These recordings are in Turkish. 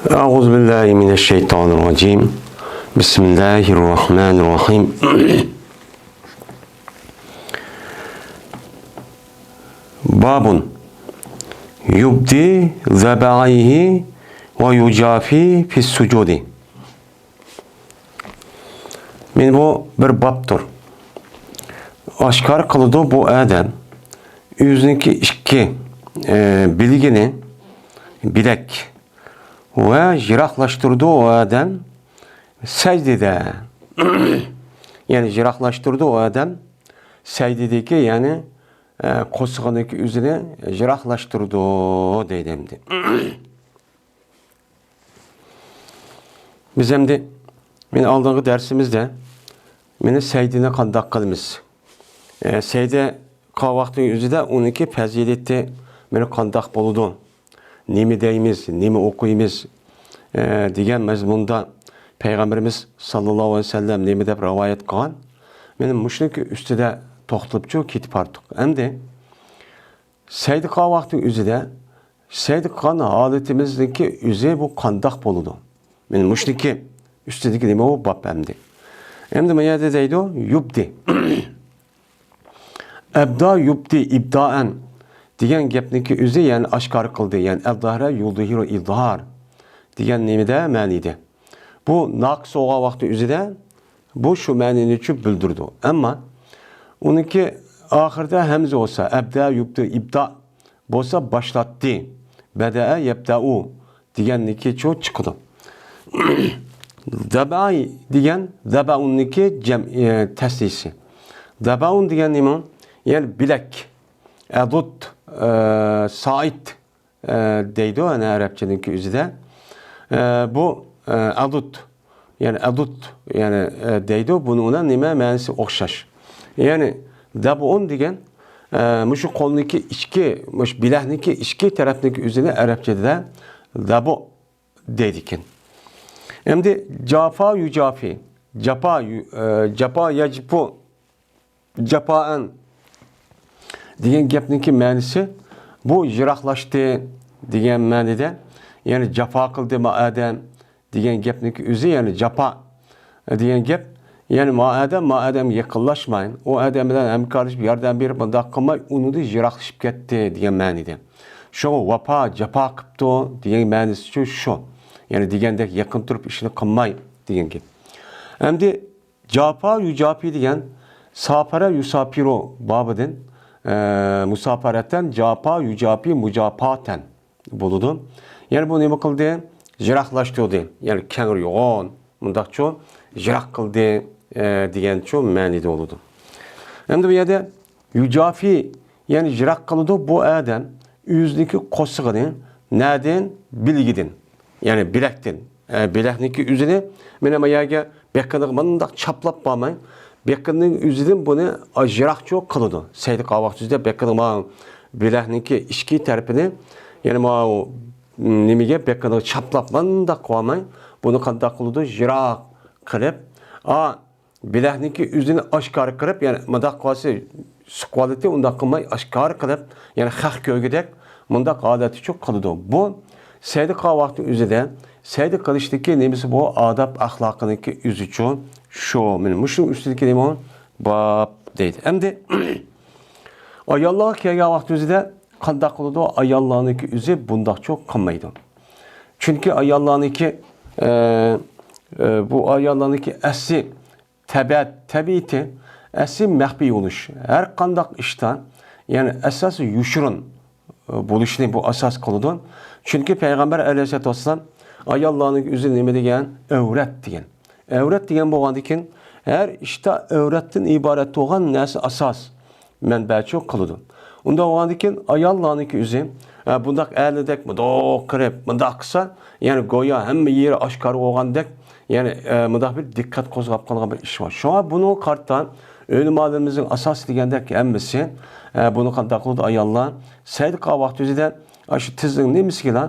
Euzubillahimineşşeytanirracim. Bismillahirrahmanirrahim. Babun yubdi zebaihi ve yucafi fis sucudi. Men bu bir babdır. Aşkar kılıdı bu adam yüzündeki iki bilgini bilek ve jiraklaştırdı o adam secdede. Yani jiraklaştırdı o adam secdedeki yani kosğanaki üzerine jiraklaştırdı deydimdi. Biz hem de men aldığımız dersimizde meni secdene kandak kılımız. Secde kavaqtın üzerinde 12 faziletli meni kandak boludu. Nemi deyimiz, nemi okuyimiz degan mazmunda Peygamberimiz sallallahu aleyhi ve sellem nemi deb rivayet qilgan. Mening mushniki ustida to'xtalibchu ketib ortiq. Endi secde qilgan o'zida secde qilgan holatimizniki o'zi bu qandoq bo'ladi? Mening mushniki ustidagi nima bu bab endi. Endi mana yerda deydi yubdi. Ebda yubdi ibdaen degan gapniki o'zi yani oshkor qildi, yani al-zahra yuldihiru izhar degan nimada ma'nida. Bu naqs bo'lgan vaqti o'zida bu shu ma'nini tushib bildirdi. Ammo uniki oxirida hamza bo'lsa, abda yubdi ibda bo'lsa boshlatdi. Badaa yabda'u deganniki chu chiqdi. Dabai degan dabaunniki tasdisi. Dabaun degan nima? Yani bilek, adut, sait deydi o yani Arapçadaki üzerinde. Bu adut yani deydi o bunun nime manası okşaş. Yani dabun degen şu kolundaki içki, bilehniki içki tarafındaki üzerine Arapçada dabu deydikin. Hem de cafa yucafi, capa yacipu, capaen degan gapniki ma'nisi bu jiroqlashdi degan ma'nida, ya'ni jafo qildi ma adam degan gapniki o'zi, ya'ni jafo degan gap, ya'ni ma adam yaqinlashmayın, o adam bilan hamkorlashib yordam berib bunday qilmay uni jiroqlashib ketdi degan ma'nida. Shu vafo jafo qilibdi degan ma'nisi shu. Ya'ni degandek yaqin turib ishini qilmay degan gap. Endi jafo yujafi degan safara yusafiru babidan musafaretten capa yucapi mucapaten buludu. Yani bu nima qildi? Jiroqlashtirdi. Yani kengir yo'g'on, mundaqcho jiroq qildi degancho ma'nida bo'ladi. Endi bu yerda yujafi yani jiroq qildi bu adam yüzdeki qo'sig'ini nadan bilgidin. Yani bilakdan. Bilakniki üzini men ham yerga beqqaniq mundaq chaplab bo'lmay Bekkanın üzerinde bunu jiroqcho qiladi. Secde qilgan vaqtida bekkanın ma bilahniki ishki tarafini yani ma nimaga bekkanni chaplab manda qo'ymay buni qanday qiladi? Jiroq qilib, bilahniki o'zini oshkor qilib, yani munda qolsa suqolati unda qilmay oshkor qilib, yani haq ko'rgidek munda odati cho'q qiladi. Bu secde qilgan vaqti o'zida secde qilishdagi nimasi bu adab axloqiniki o'zi uchun şu, benim şu üstündeki limon bab deydi. Hem de ayallığa kelgen vakti özüde kandak oldu o ayallığınki üzü bundak çok kanmaydı. Çünkü ayallığınki bu ayallığınki esi tabiiti esi mehbi oluş. Her kandak işten yani esası yuşurun buluşunu bu asas kılıdı. Çünkü Peygamber Aleyhisselatü Vesselam ayallığınki üzü nime degen öğret degen. Evret degan bo'lgandan her işte evretten ibaret bo'lgan narsa asas manbachi qiladi. Unda bo'lgandan ayollarniki o'zi bundaq a'lidek mundoq qilib, mundoq qilsa, yani go'yo hamma yeri oshkor bo'lgandek, yani mundoq bir diqqat qo'zg'ab qolgan bir ish bor. Shunga buni qartdan o'limlarimizning asos degandek hammasi buni qanday qiladi ayollar sayr qilgan vaqt o'zida shu tizning nimasiga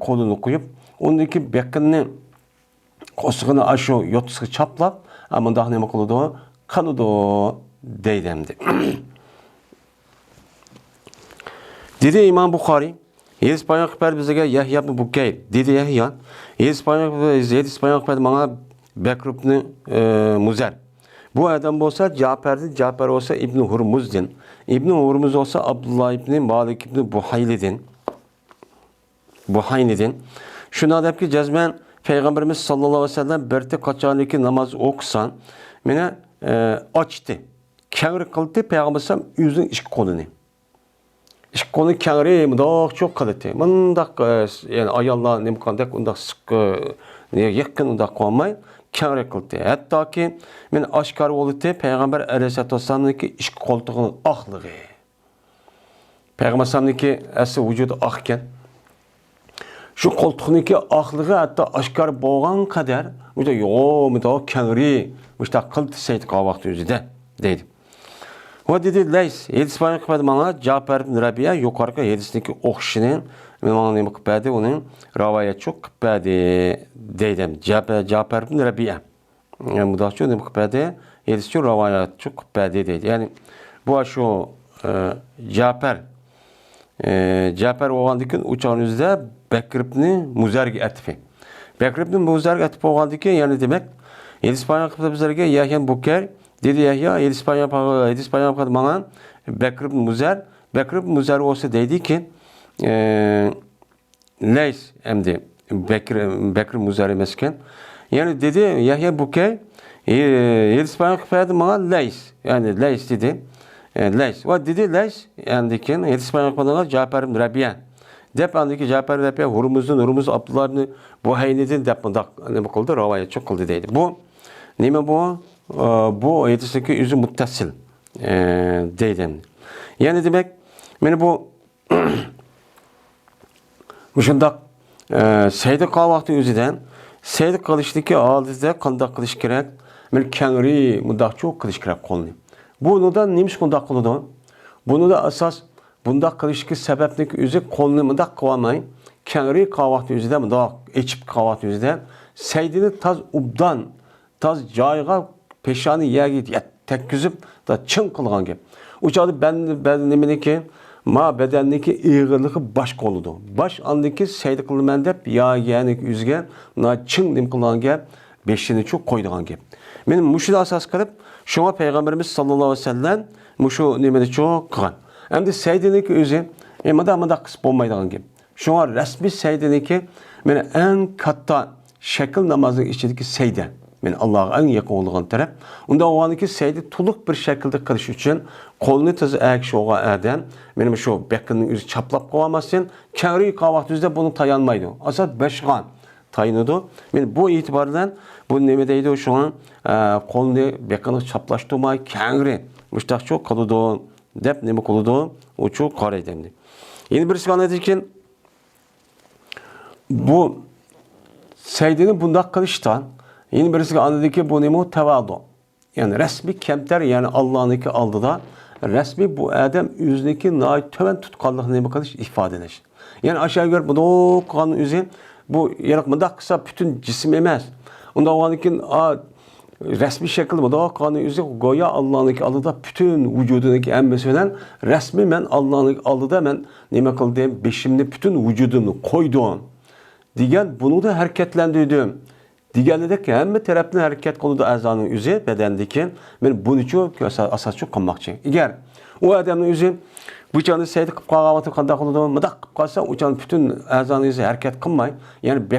qo'lini qo'yib, undaki beqinni qo'sig'ini shu yo'tisiga chaplab, mundaq nima qiladi? Qiladi deydimdi. Dedi İmam Buxoriy, 7 payoq berdi bizga Yahya ibn Bukayr dedi Yahya. 7 payoq berdi bana Bekr ibn Muzer. Bu adam olsa Cafer'di, Cafer olsa İbn Hurmuz'din. İbn Hurmuz olsa Abdullah ibn Malik ibn Buhayni'din. Şuna deyip ki cezmen Peygamberimiz sallallahu aleyhi ve sellem berti kaçaniki namaz okusan mene açtı. Kengri kıldı Peygamberimiz yüzün iş kolunu. İş kolu kengri mıdak çok kılıdı. Mındak yani ayallah nemkandak undak sık yakın undak koymayın. Kengri kıldı. Hatta ki men aşkar oldu Peygamber aleyhisselatü vesselam'daki iş koltuğunun ahlığı. Peygamber sallallahu esi vücudu ahken şu koltuğundaki ahlığı hatta aşkar boğan kadar müde kengri müde kıldı seydi kavakti yüzüde deydi. O dedi leys yedis bayan kıpadı bana Cafer ibn Rabia yukarıda yedisindeki okşinin bana nemi kıpadı onun ravayet çok kıpadı deydim. Cafer ibn Rabia yani müdahçı nemi kıpadı yedisçi ravayet çok kıpadı deydi. Yani bu aşu Cafer oğandaki uçağın yüzde Bekr ibn Muzergi etifi. Bekr ibn Muzergi etifi oğandaki yani demek yedis bayan kıpadı bizlerge Yahya Buker dedi Yahya Yedis İspanya bana Bekr ibn Muzer. Bekr ibn Muzer olsa dedi ki Leys emdi Bekr Muzer mesken. Yani dedi Yahya Buker Yedis İspanya bana Leys. Yani Leys dedi. Leys. O dedi Leys yani ki Yedis İspanya bana Cafer ibn Rabia. Dep andaki Cafer ibn Rabia Hurmuz Abdullah ibn Buhayni'den dep ne kıldı ravayet çok kıldı dedi. Bu nime bu? Bu yetişteki yüzü muttasil deydim. Yani demek beni bu şundak seyde kavakti yüzüden seyde kılıştaki ağızda kandak kılış gerek. Ben kengri mundak çok kılış gerek kolunu. Bunu da neymiş kundak kılıdı? Bunu da asas bundak kılıştaki sebeplik yüzü kolunu mundak kıvamayın. Kengri kavakti yüzüden mundak içip kavakti yüzüden seydini taz ubdan taz cayga peşani yergi tekküzüp da çın kılgan gep. Uçadı ben nemeneki ma bedenneki iğirliği baş koludu. Baş andaki seydi kılmen dep ya yani yüzge na çın nim kılgan gep beşini çok koyduğan gep. Benim muşu asas kılıp şuna Peygamberimiz sallallahu aleyhi ve sellem muşu nemeni çok kılan. Hem de seydineki yüzü mada kısıp olmaydıgan gep. Şuna resmi seydineki beni en katta şekil namazın içindeki seyden. Men Allah'a en yakın olduğun taraf. Onda o anki seydi tuluk bir şekilde kılış için kolunu tızı ekşi oğa eden benim şu bekinin yüzü çaplap kovamasın. Kengri kavakt yüzde bunu tayanmaydı. Asad beşgan tayınıdı. Men bu itibardan bu nemedeydi şu an kolunu bekini çaplaştırmay kengri müştak çok kalıdı dep nemi kılıdı o çok kar edemdi. Yeni birisi anlatırken bu seydinin bunda kılıştan yeni birisi anladı ki bu nemu tevadu. Yani resmi kemter yani Allah'ınki aldı da resmi bu Adem yüzündeki nail töven tutkallık nemu kılış ifade edilir. Yani aşağı yukarı bu da kanun yüzü bu yaratmada kısa bütün cisim emez. Onda o anki resmi şekilde bu da kanun yüzü goya Allah'ınki aldı da bütün vücudundaki emmesi falan resmi men Allah'ınki aldı da men nemu kıldım beşimde bütün vücudumu koydum. Diyen bunu da hareketlendirdim. Diğerleri ki hem tarafından hareket konuda azanın yüzü bedendeki ben bunu çok asas çok kalmakçı. Eğer o adamın yüzü bıçağını seydi kıpkavatı kanda konuda mıdak kıpkasa uçan bütün azanın yüzü hareket kılmay. Yani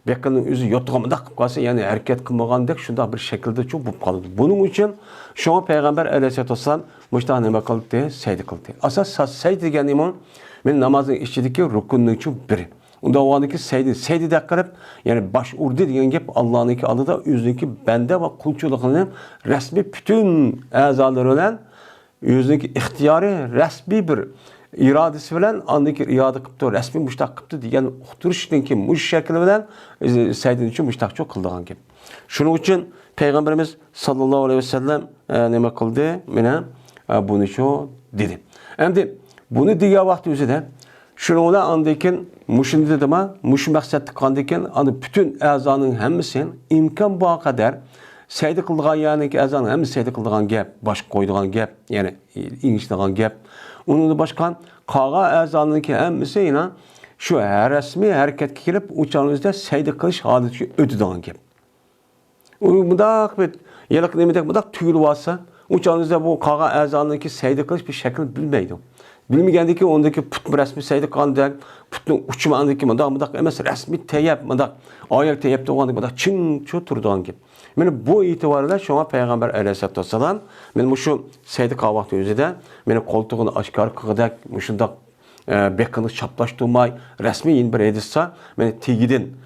bekkanın yüzü yottuğa mıdak kıpkasa yani hareket kılmagan dek şunda bir şekilde çok bu kaldı. Bunun için şu an Peygamber aleyhisselatü vesselam müştah neme kıldı seydi kıldı. Asas seydi degen iman ben namazın içindeki rukunun için biri. Onda o andaki seydi de karıp yani baş urdu diyen gep Allah'ınki adı da yüzündeki bende ve kulçuluğunun resmi bütün azaları olan yüzündeki ihtiyarı resmi bir iradesi bilen andaki irade kıptı resmi müştak kıptı diyen oturuştaki muş şekli bilen seydin için müştak çok kıldığın gep. Şunun için Peygamberimiz sallallahu aleyhi ve sellem neme kıldı? Mene bunu şu dedi. Hem de bunu diye vakti yüzüden şuna andakin muşun dedim ha, muşun maksatlı kandakin anı bütün azanın hemmesin imkan bu kadar seydi kıldıgan yani ki azanın hemisi seydi kıldıgan gap, baş koyduğun gap yani İngilizce'den gap. Onun da başkan qağa azalınınki hemmisi yine şu resmi hareketke kelip uçağınızda secde kılış hadisi ötüden gep. Mudaq bir yalak demedik mudaq tüyülü varsa uçağınızda bu qağa azalınınki secde kılış bir şekil bilmeydi. Bilmegəndiki ondaki put resmi secde qandak putun uçmağındaki mudaq emas resmi teyep mudaq ayak teyep doğandı mudaq çın çu turdan gep. Meni bu itibarıyla şuna Peygamber Aleyhisselatü Vesselam men şu secde qağa vaxtı özüde meni koltuğunu aşkar qıqıdak muşundaq bekini çaplaştırmay resmi yin bir edilse meni tigidin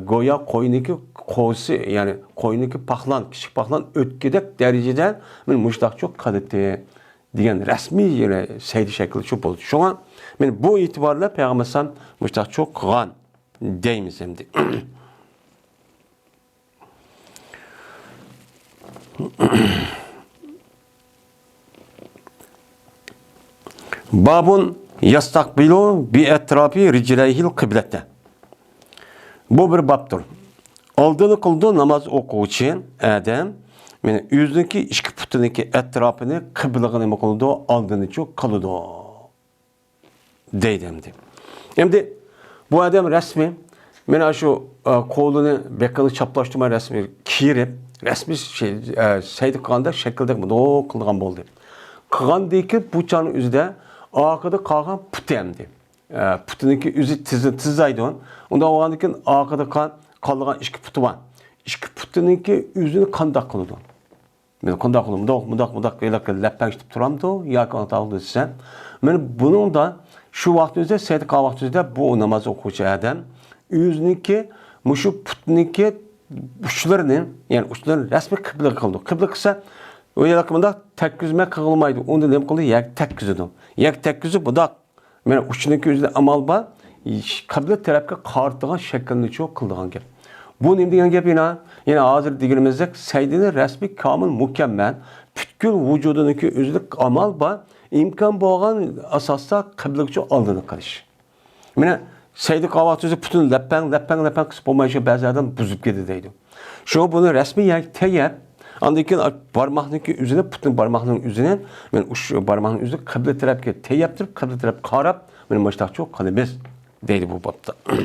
goya koyniki qo'si yani koyniki paxlan kichik paxlan o'tgidek derecede men muştaq çok qadetdi degan rasmiy yine seydi şekli şu bo'ldi. Şuna men bu itibarla Peygamber Sallam muştaq çok qilgan deymiz endi. Babun yastakbilu bi etrafi ricleyhil kıblette. Bu bir babdır. Aldığını kıldığı namaz okuvchi adam meni yüzündeki iki putuniki etrafını kıblığını kıldı, aldığını çok kıldı. Deydimdi. Şimdi bu adam resmi meni şu kolunu bekini çaplaştırma resmi kiyirip resmi seydi kılganda şekilde kılgan oldu. Kılgandaki bıçağın üzerinde arkada kalkan put emdi. Putuniki yüzü tizaydı. Onda o andakin arkada kalgan iki putu var. İki putuniki yüzünü kandak kıldı. Ben kandak kıldım. Mudak leppen işte turamdı. Yakın tağlı sen. Ben bunun da şu vakti üzerinde seydi kal vakti üzerinde bu namaz okuyucu adam yüzüniki şu putuniki uçlarının yani uçların resmi kıble kıldı. Kıble kısa o yakımında tek yüzme kılmaydı. Onda ne kıldı? Yak tek yüzüdü. Yak tek yüzü bu da men uçundaki yüzde amal ba kıble tarafga qartığan şeklini çok kıldığan gap. Bu ne degan gap yine hazır digilimizde seydini resmi kamil mükemmel bütkül vücudundaki üzlük amal ba imkan bo'lgan asasda kıbleçi aldığını qilish. Mene seydi qavat özü bütün leppen kısıp olmayışı bazı adam buzup gedi deydi. Şu bunu resmi yak teyep andaki parmağındaki üzerine putun parmağının üzerine men uç parmağının üzerine kıble tarafga teyeptirip kıble taraf qarab men baştaq çok qalibes deydi bu babda.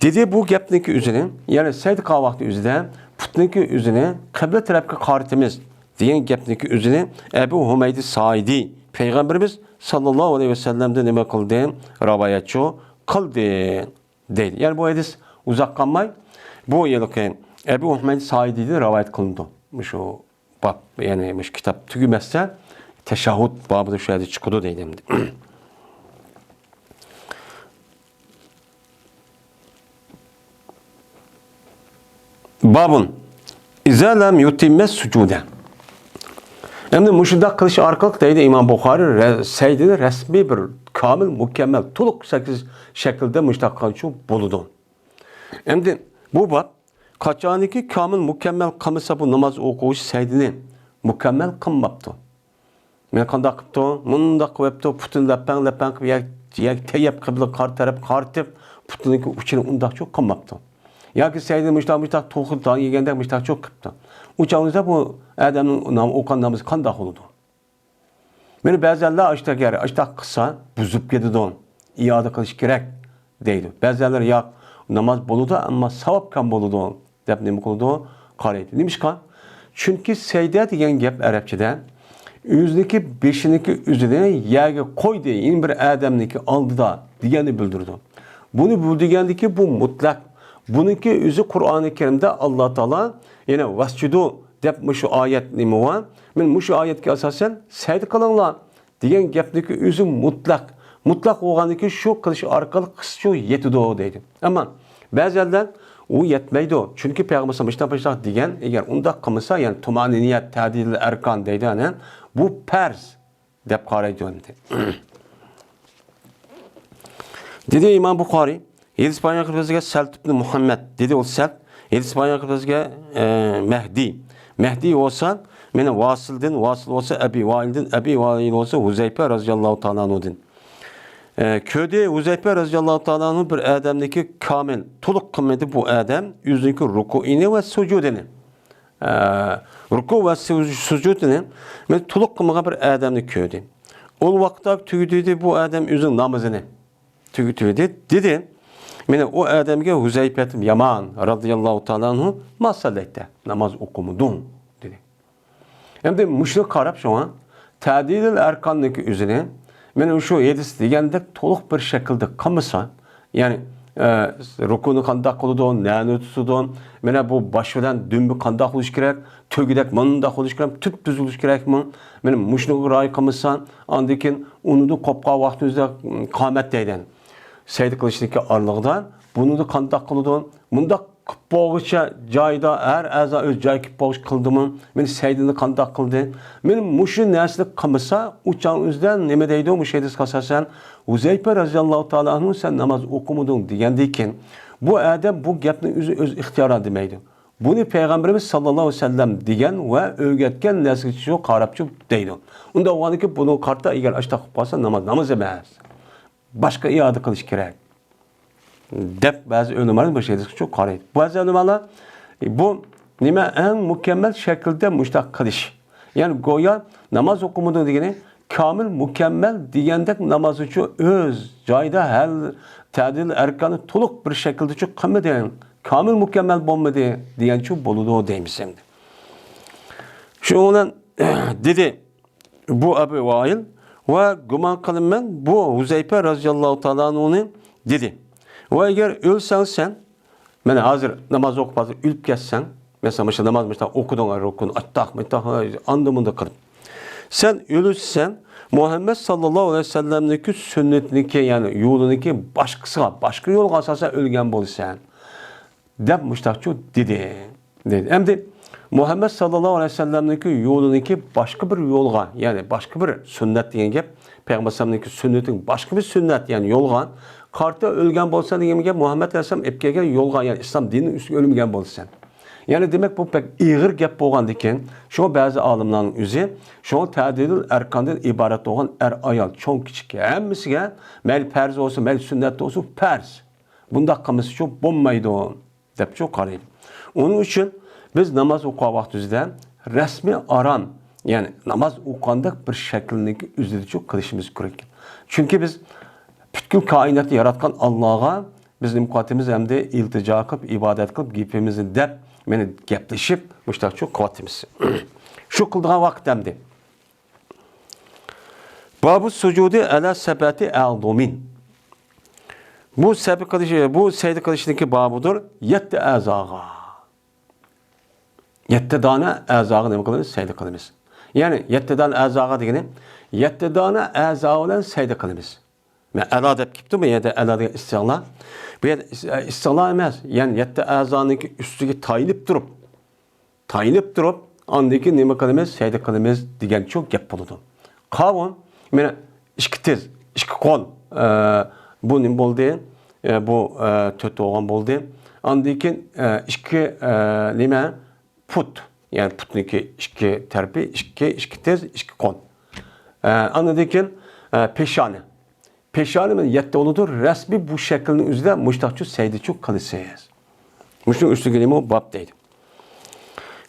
Dedi bu gapniki üzerine yani seydi qavat üzerine putniki üzerine kıble tarafga qaritimiz degan gapniki üzerine Ebu Hümeydi Saidi Peygamberimiz sallallahu aleyhi ve sellem'de nima qildi? Rivayetçi qildi deydi. Yani bu hadis uzak kalmay bu yılki Ebu Hümeydi Saidi'de rivayet kılındı. Şu bab yani kitap tügümezse teşahhud babı şu hadis çıkıdı deydim. Babun İza lem yutimmes sucude. Hem de müşiddak kılışı arkalık deydi İmam Bukhari seydini resmi bir kamil, mükemmel, tuluk şekilde müşiddak kılışı buludu. Hem de bu bab kaçaniki kamil, mükemmel kılmışsa bu namaz okuyuş seydini mükemmel kılmaptı. Men qanday qipti, mundaq qilibdi, putun leppen qilib teyep qibla qartib putuniki uchini undaq çok qilmapti. Yoki seydini müştaq to'xildan yeganda müştaq çok qilibdi. Uçağınızda bu adamın okan namazı qanday oldu? Meni ba'zanlar ashta qilsa buzib ketadi. İade qilish kerak deydi. Ba'zanlar yo'q namaz bo'ladi, ammo savob kam bo'ladi deb nima qiladi? Qaraydi. Nimishqa? Chunki seyda degan gap arabchada yüzdeki beşiniki üzerine yerge koydu in bir adamniki aldıda diyeni bildirdi. Bunu bildirgendeki bu mutlak. Bununki yüzü Kur'an-ı Kerim'de Allah Teala yine vascudu dep şu ayet nimi var. Men şu ayetke asasen secde kılınlar diyen gapniki yüzü mutlak. Mutlak olganiki şu kılış arkalı kısçı yetido deydi. Ama bazılar o yetmeydi. Çünkü Peygamber sallallahu diyen eğer onda kılmışsa yani tumaniniyet tadil erkan deydi hani bu pers dep qaraydı. Dedi İmam Bukhari Yedis Peygamber kılbazıga Salt ibn Muhammed dedi o Salt Yedis Peygamber kılbazıga Mehdi. Mehdi olsa mene Vasıl olsa Ebi Vail olsa Huzeyfe radıyallahu ta'ala anh'udin. Köyde Huzeyfe radıyallahu ta'ala anh'un bir adamdaki kamil tuluk kılmadı bu adam yüzündeki ruku'ini ve sucudini. Ruku ve sucudini men tuluk kılmağa bir adamni köyde. ol vaqtda tügüdüydü bu adam özün namazını. Tügüdüydü. Dedi, mene o adamga Huzayfet Yaman radıyallahu ta'ala anhu masalette namaz okumudun dedi. Hem de müşrik qarab şoňa Tadilil erkanlık üzerine mene şu yedis degende toluq bir şekilde qamasa, yani rukunu qandaq qılıdın, näni tutudun, mene bu baş bilen dümbi qandaq qılış kerek, tögüdek manda qılış kerek, tüp düzülüş kerekmi? Mene müşrik ray qamasan, andikin onu da qopqa wagtynızda qamat deyden. Seydi kılıçdaki aralığından bunu da qandaq qılıdın, munda boğuşa joyda her aza öz joy boğuş qıldımı, men seydini qandaq qıldı. Men muşu näslik qamasa, uçan özden neme deydi o müşedis qasasan, Huzayfa radiyallahu ta'ala anhu sen namaz okumudun degendikin, bu adam bu gapni öz ixtiyara demeydi. Bunu Peygamberimiz sallallahu aleyhi ve sellem degen ve öğretken näslik şu qarapçı deydi. Unda oğanı ki bunu qarta eğer açta qılsa namaz emas. Başka iade kılış gerek. Dep bazı önümler bir şeydir çok qaraydı. Bazı önümler bu nime en mükemmel şekilde müştak kılış. Yani goya namaz okumudu degeni kamil mükemmel degendek namaz üçün öz joyda her tadil erkanı toluq bir şekilde çok qılmadı. Kamil mükemmel bolmadı deyen şu boludu deymiz şimdi. Şu olan dedi bu Ebu Vail ve guman kılınmen bu Huzayfa radıyallahu ta'ala onu dedi. Ve eğer ölsen sen, ben hazır namaz okup hazır ülüp geçsen, mesela namaz okudun rukun, attaq, andımında kılıp. Sen ölürsen Muhammed sallallahu aleyhi ve sellem'deki sünnetindeki yani yolundaki başka yol asasa ölgen bolsan. Dep müştakçı dedi. Hem de Muhammed sallallahu aleyhi ve sellem'deki yolundaki başka bir yolga yani başka bir sünnet diyen gep Peygamber'deki sünnetin başka bir sünnet yani yolga karta ölgen bolsa diyen gep Muhammed aleyhisselam epkege yolga yani İslam dininin üstü ölmegen bolsan. Yani demek bu pek iğir gep bolgan diken şu bazı alimlerin üzü şu tadilil erkandan ibaret olan ayal çoğun küçük hemmisiga mel perz olsun mel sünnet olsun perz. Bunda qamısı çok bommaydı dep çok qaraydı. Onun için biz namaz okuğa vaxtımızda resmi aran yani namaz okuğanda bir şekilindeki üzeri çok kılışımız gerek. Çünkü biz bütün kainatı yaratkan Allah'a bizim mukatimiz hem de iltica kılıp, ibadet kılıp, gipimizi dep, beni gepleşip, müştak çok kıvatimiz. Şu kıldığa vakit hem de. Babu sucudi ala sebati el-dumin. Bu seydi kılışındaki babudur. Yette azağa. Yette dana azağı demek oluyor seyde kılımız. Yani yette dana azağı degeni yette dana azağı olan seyde kılımız. Men ela dep kipti mi ya da ela degen istila. Bu istila emas. Yani yette azanınki üstüge tayinip durup andaki neme kılımız seyde kılımız degen çok gap boludu. Kavun men işki tez, işki kol bu nim boldu. Bu tötü olan boldu. Andaki işki neme put yani putniki işki terbi, işki tez, işki kon. Anladıkken peşane. Peşane mi yette oludur resmi bu şeklinin üzerinde müştakçı seydi çok kaliseyez. Müştakçı üstü gelimi o bab deydi.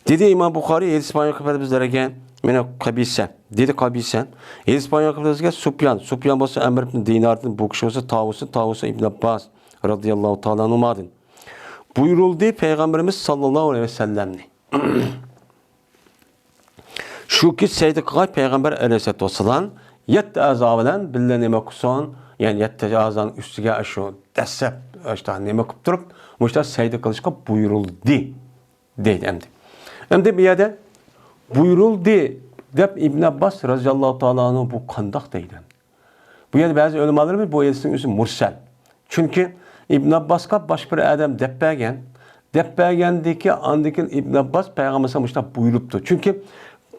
Dedi İmam Bukhari Yedi İspanyol kıfedimizlerine mene kabise. Dedi kabise. Yedi İspanyol kıfedimizlerine Sufyan bası Emr ibn Dinar'ın bu kişi olsa Tavusu İbn Abbas radıyallahu ta'ala anhumadın. Buyuruldu Peygamberimiz sallallahu aleyhi ve sellem'ni. Şu ki Seydi Kıgay Peygamber aleyhisselatü vesselam yette azavıdan bille neme kuson yani yette azanın üstüge aşu desep işte neme kupturup muşta Seydi Kılıçka buyuruldu deydi emdi. Emdi bir yerde buyuruldu dep İbn Abbas radıyallahu ta'ala anhu bu kandak deydi. Bu yerde bazı ölümalarımız bu yedisinin üstü mursel. Çünkü İbn Abbas'a baş bir adam deppegendeki andikin İbn Abbas Peygamber'e müşta buyuruptu. Çünkü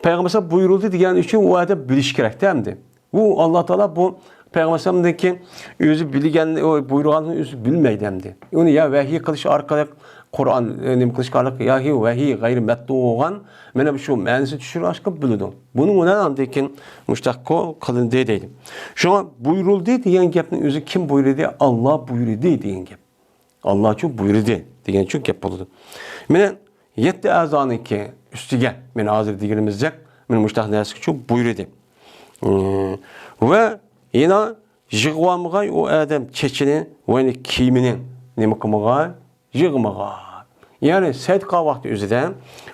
Peygamber'e buyuruldu diyen için o adam biliş gerek demdi. Bu Allah Teala bu Peygamber'deki özü bilgen o buyruğanın özü bilmey demdi. Onu ya vahiy kılış arkada Kur'an nim kılış arkada ya vahiy gayri metlu olan mene şu manisi düşür aşkı bildim. Bunu ona andikin müştakko kılın deydi. Şu an buyuruldu diyen gapın özü kim buyurdu? Allah buyurdu diyen gap. Allah çok buyurdu diyen çok gap oldu. Mene yette azanı ki üstüge mene hazır diyelimizcek mene müştak neresi çok buyurdu. Ve yine yığmamığa o adam çeçini ve kiyimini ne kılmığa yığmığa. Yani Seyd Qavaqti özüden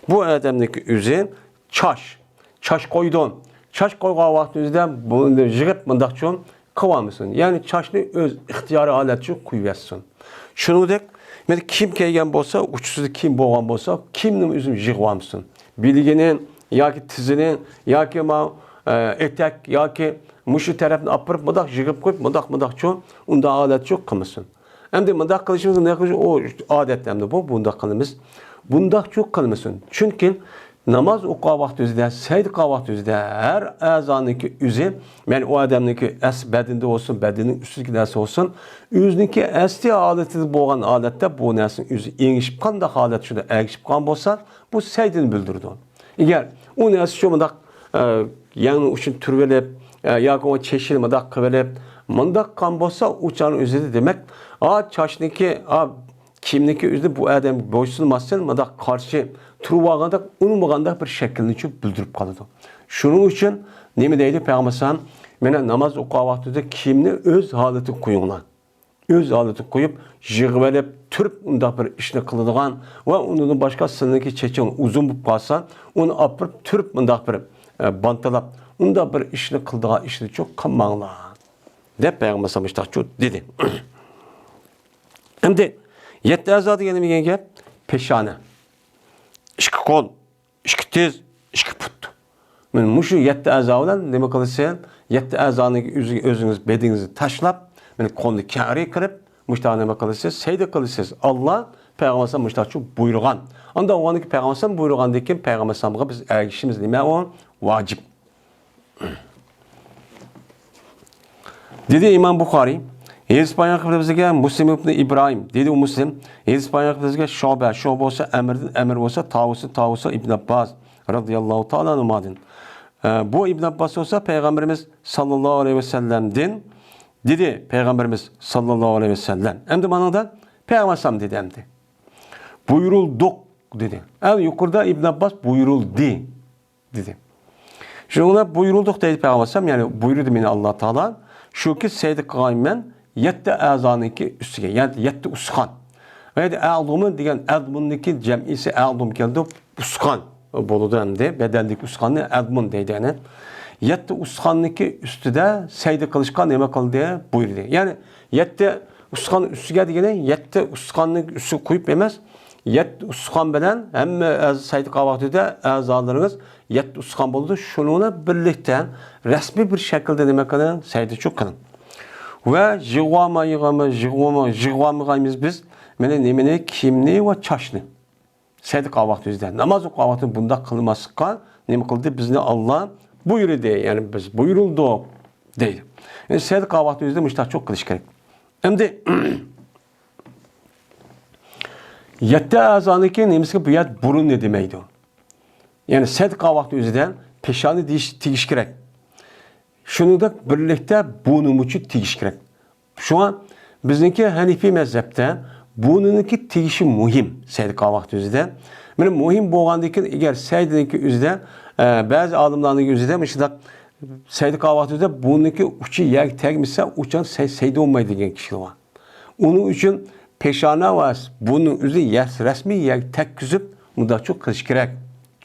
bu adamdaki özü çaş koydun. Çaş koyğan vaqt özüden bunu yığıp mındaqçın kıvamısın. Yani çaşını öz ixtiyari halatçı koyuyorsun. Şunu dek, kim kelgen bolsa, uçsuz kim boğan bolsa, kimnin özünü yığmamısın. Bilginin, yaki tizinin, yaki etek, yaki muşu tarafını apırıp mıdaq yığıp koyup mıdaq onda halatçı kılmışsın. Hem de mıdaq kılışımızın ne kılışı o adetlemde bu, bunda kılımız. Bunda çok kılmışsın. Çünkü namaz oqa vaxtı özüdə, Seyd Qavaqti özüdə hər əzanınki üzü, yəni o adamınki bədində olsun, bədinin üstündəki nəsə olsun, üzününki əsli aləti boğan alətdə bu nəsin üzü engişib qanda halət şurada əgişib qan bolsa, bu Seydini bildirdi. Əgər o nəsi şu mındaq yəni üçün türvelib, yaqı o çeşil mındaq qıvelib, mındaq qan bolsa uçanın üzü de demək, çaşniki, kimniki üzü bu adam boysunmasın, mındaq qarşı turuvağında unumağında bir şeklini çok bildirip kalıdı. Şunun için ne mi deydi Peygamber mene namaz oqa vaxtında kimni öz haleti koyuna. Öz haleti koyup jığvelep türp unda bir işini kılıdığan ve onun başka sınırındaki çeçen uzun bu kalsa onu apırıp türp unda bir bantalap unda bir işini kıldığı işini çok kanmağına. De Peygamber çok dedi. Hem de yetti azadı gelmeyen gel peşane. İşki kol, işki tez, işki put. Men muşu yetti azavlan nima qilasiz? Yetti azani özünüz bedinizi taşlap, men kolni kari qilib, muşta nima qilasiz? Seyda qilasiz. Allah Peygamber muşta çok buyurgan. Anda oğanki Peygamber buyurgandan Peygamber'e biz ergişimiz nima o? Vacip. Dedi İmam Bukhari, İspanya kıbrımızdaki Müslim ibn İbrahim dedi o Müslim. İspanya kıbrımızdaki Şube olsa emir olsa Tavusu İbn Abbas radıyallahu ta'ala anhumadın. Bu İbn Abbas olsa Peygamberimiz sallallahu aleyhi ve sellem'din. Dedi Peygamberimiz sallallahu aleyhi ve sellem. Hem de bana da Peygamber dedi hem de. Buyurulduk dedi. Yani yukarıda İbn Abbas buyuruldu dedi. Şuna buyurulduk dedi Peygamber yani buyurdu mini Allah Teala. Şu ki Seyd Qavaqti yetti azanınki üstüge, yani yetti uskan. Ve a'dumun degan a'dumunniki cem'isi a'dum geldi, uskan boludu hem de, bedenlik uskanı a'dumun deydi yani. Yetti uskanınki üstüde Seyd Qilishqa nima qildi diye buyurdu. Yani yetti uskan üstüge degene yetti uskanın üstü koyup emas, yetti uskan bilen hem Seyd Qavaqti'de azalarınız yetti uskan boldu. Şununla birlikte resmi bir şekilde nima qilin, Seyd'i çok qilin. Ve jığvamığımız biz mene nemine kimni ve çaşını. Seyd Qavaqti özüden. Namaz Qavaqti bunda kılmasıqa neme kıldı? Bizni Allah buyurdu. Yani biz buyuruldu değil. Yani Seyd Qavaqti özüden müştah çok kılış gerek. Hem de yetti azanıki nemisi bu yet burun ne demeydi o. Yani Seyd Qavaqti özüden peşanı tigiş gerek. Şunu da birlikte bunumuçu tigiş gerek. Şu an bizdeki Hanefi mezhepte bununki tigişi muhim Seyd Qavaqti özüde. Benim muhim boğandaki eğer Seyd'inki özüde bazı alimlerin özüde mesela Seyd Qavaqti özüde bununki uçu yer tegmişse uçan Seyd olmayı diyen kişi var. Onun için peşana var bunun özü yer resmi yer tek küzüp bunda çok kılış gerek.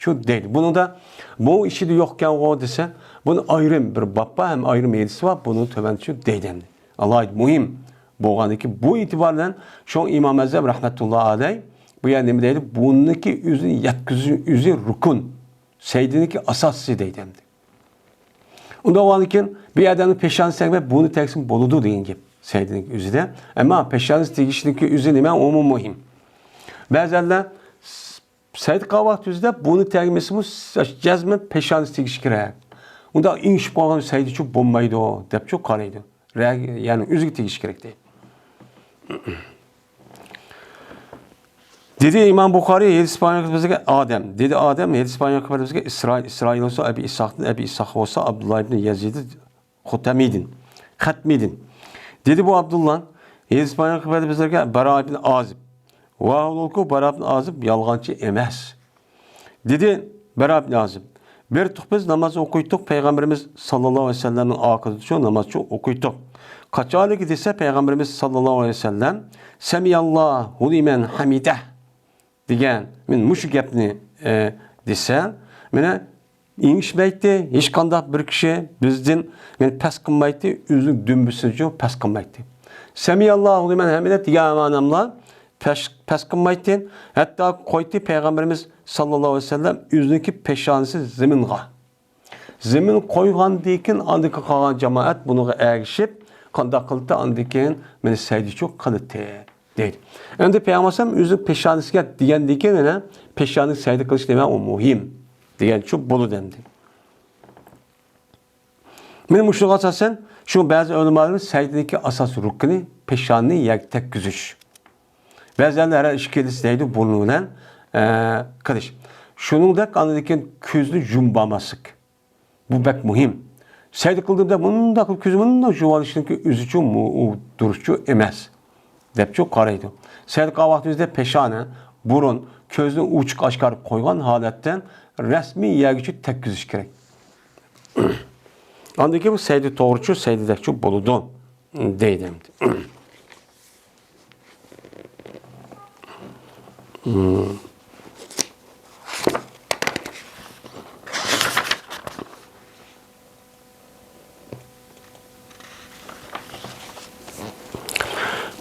Şu değil. Bunu da bu işi de yokken o dese bunun ayrı bir baba hem ayrı meclisi var. Bunun tövençi değil. Allah muhim. Boğandaki bu itibarla şu an İmam Ezzeb rahmetullahi aleyh bu yani ne dedi? Bununki üzün yetküzü üzü rukun. Seydinki asası değil. Onda o anken bir adamın peşanı sevme bunu teksin boludu deyin gibi. Seydinki üzü de. Ama peşanı tigişindeki üzü nime o mu muhim. Bazılarla Seyd Qavaqti özüde bunu tergimesi bu cezme peşanı tigiş kirek. Onda inş boğan Seyd'i çok bombaydı o. Dep çok karaydı. Yani üzgü tigiş gerek değil. Dedi İmam Bukhari Yedi İspanya kıbrımızdaki Adem. Dedi Adem Yedi İspanya kıbrımızdaki İsrail olsa Ebi İshak olsa Abdullah ibn Yazid'i Hatmidin. Dedi bu Abdullah Yedi İspanya kıbrımızdaki Bara ibn Azib. Vahulku Bara ibn Azib yalgancı emez. Dedi Bara ibn Azib. Bir tuk biz namaz okuytuk. Peygamberimiz sallallahu aleyhi ve sellem'in akıdı şu namaz çok okuytuk. Kaçalı dese Peygamberimiz sallallahu aleyhi ve sellem Semiyallahu limen hamideh degan men mushu gapni desa meni ingishmaydi hech qanday bir kishi bizdan meni past qilmaydi o'zining dumbisiga past qilmaydi. Semiyallahu limen hamideh degan ma'nomlar past qilmaydi. Hatto qo'ydi Peygamberimiz sallallahu aleyhi ve sellem o'ziniki peshonasi zaminga. Zamin qo'ygandan keyin andiki qolgan jamoat buniga ergishib qanday qildi andan keyin meni saydi çok qildi deydi. Endi Peygamberim o'zi peshonasiga degandan keyin mana peshonani saydi qilish demak u muhim degan shu bo'ladi endi. Meni mushuga asosan shu ba'zi ulamolar saydiniki asos rukni peshonni yaktak kuzish. Ba'zilar ishkilis deydi bunun bilan qilish. Shuningdek andan keyin ko'zni yumbamaslik. Bu bek muhim. Saydi qildimda bunda ko'z bunda juvalishninki o'zi uchun u durishchi emas deb çok qaraydi. Saydi qilgan vaqtimizda peshona, burun, ko'zni uchiq oshkorib qo'ygan holatdan rasmiy yergacha tekkizish kerak. Andaki bu saydi to'g'richu, saydidakchu bo'ladi deydi.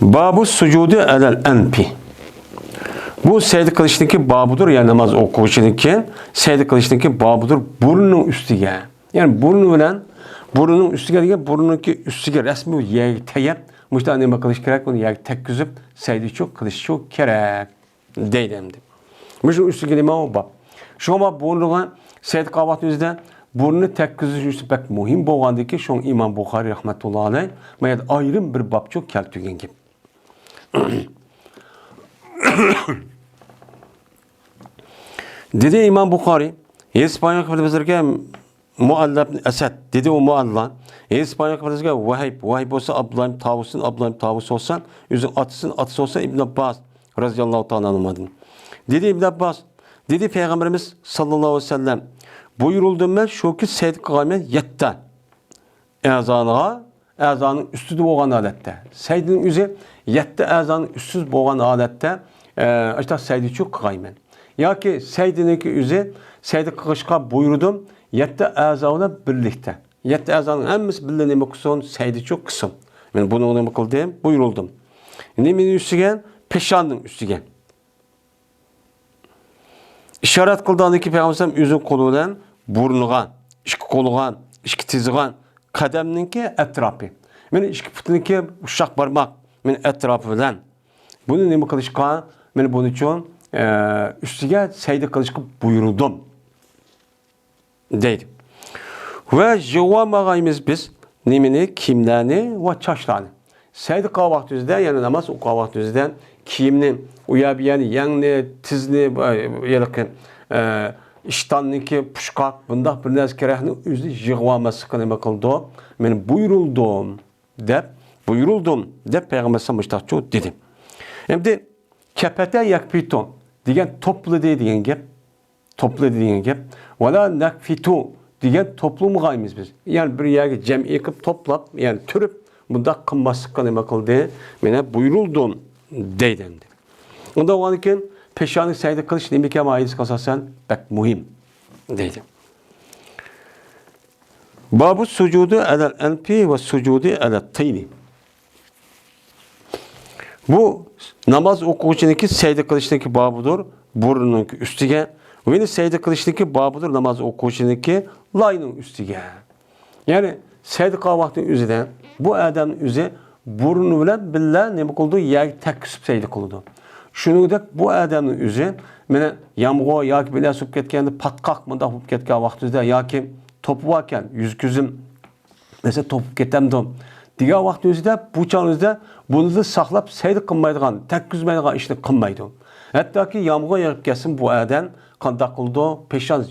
Babu sucudu alel enpi. Bu secde kılıştaki babudur yani namaz okuyucununki secde kılıştaki babudur burnunun üstüge. Yani burnunun üstüge diye burnununki üstüge resmi yer teyep müştahane neme kılış gerek onu yer tek küzüp secde çok kılış çok gerek deydimdi. Müştahane üstüge deme o bab. Şu ama burnuna secde kavatımızda burnu tek küzüş üstü pek muhim boğandı ki şu İmam Bukhari rahmetullahi aleyh mayad ayrım bir bab çok keltügen gibi. Dedi İmam Bukhari, İspanya kafirlere Muallab Esed dedi o mualla. İspanya kafirlere Vahib olsa Abdullah Tavus olsa, yüzün atısı olsa İbn Abbas radıyallahu ta'ala anlamadım. Dedi İbn Abbas, dedi Peygamberimiz sallallahu aleyhi ve sellem buyuruldu men şu ki seyd kıyamet yette azanın üstüde boğan adette. Seydinin üzü yette azanın üstsüz boğan adette işte seydi çok kıymen. Ya ki seydineki üzü seydi kılışka buyurdum yette azanla birlikte. Yette azanın hemmisi birliğine bakıyorsun seydi çok kısım. Ben bunu ona bakıldım buyuruldum. Nemin üstügen peşandım üstügen. İşaret kıldığında ki Peygamberim üzün kolundan burnuğa, iki koluğa, iki tiziğe kademninki etrafı. Men iki putunki uşak parmak men etrafı bilen. Bunu nima kılışka men bunun için üstüge seyde kılışka buyuruldum deydi. Ve jevamağayımız biz nimini, kimlerini ve çaşlarını. Seyde kavaktüzde yani namaz o kavaktüzden kiyimni uyabiyen yanni, tizni, yelkin iştanniki puşkak bunda bir naz kerehni üzü jevaması kanıma kıldı. Men buyuruldum dep Peygamber sallallahu dedim. Şimdi kepete yakpiton diyen toplu dediğin gep wala nakfitu diyen toplumu gaymiz biz. Yani bir yerge cem'i kıp toplap yani türüp bunda kılması kanıma kıldı. Mene buyuruldum deydim. Onda o anken peşanı sayda kılış nemike maiz kasasen pek muhim deydim. Babu sucudu alel enfi ve sucudu alel tıyni. Bu namaz okuyucununki secde kılıştaki babudur. Burnununki üstüge. Ve secde kılıştaki babudur namaz okuyucununki layının üstüge. Yani secde kılvaktın üzerinde bu adamın üzerinde burnu bilen billah ne kıldı? Yer tek küsüp secde kıldı. Şunu da bu adamın üzerinde mene yağmur ya ki bile süp ketkendi patkak mı da hup ketken vaktinde ya ki topu varken yüz küzüm mesela topu ketemdim. Diğer vaxtınızda bu çağınızda bunu da saxlap seydi qılmaydıgan, tek küzmeydigan işini qılmaydı. Hatta ki yağmurga yağıp gelsin bu adam qandaq qıldı, peşan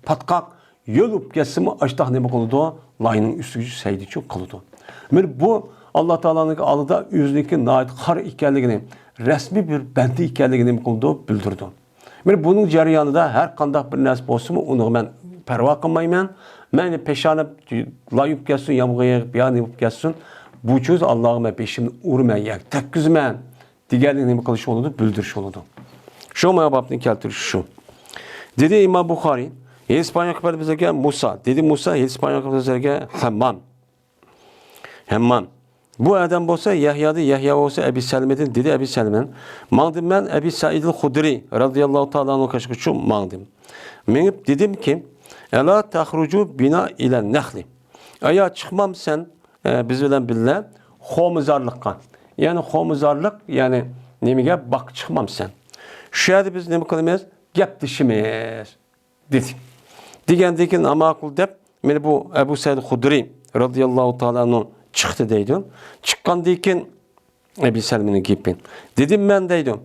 patkak yolup gelsin açtaq neme qıldı, layının üstügü seydi çok qıldı. Bu Allah Taala'nın alıda yüzündeki nait xar ikenligini, resmi bir bendi ikenligini qıldı, bildirdi. Bunun jarayonida her qandaq bir narsa bolsa onu ben parvo qilmayman. Meni peshona layib kelsin, yomg'ir bayon bo'lib kelsin. Bu so'z Allohga peshimni urmay, takkizman deganini nima qilish bo'ladi, bildirish bo'ladi. Shu ma'nobni keltirish shu. Dedi İmam Buxoriy, İspanya qilib bizga Musa, dedi Musa İspanya qilib bizga Hammam. Bu adam bo'lsa Yahya'da, Yahya bo'lsa Abi Salme'den, dedi Abi Salme'den. Mağdim ben Abi Said el-Hudri radıyallahu ta'ala anhu kaşık şu mağdim. Menip dedim ki, Ela tahrucu bina ile nehli. Aya çıkmam sen bizden billah homuzarlıkka. Yani homuzarlık yani nemige bak çıkmam sen. Şu yerde biz ne kılmayız? Gep dişimiz. Dedim. Digendekin ama akıl dep, beni bu Ebu Said el-Hudri radıyallahu ta'ala anhu çıktı deydim. Çıkkan deyken Ebi Selmin'in giyipin. Dedim ben deydim.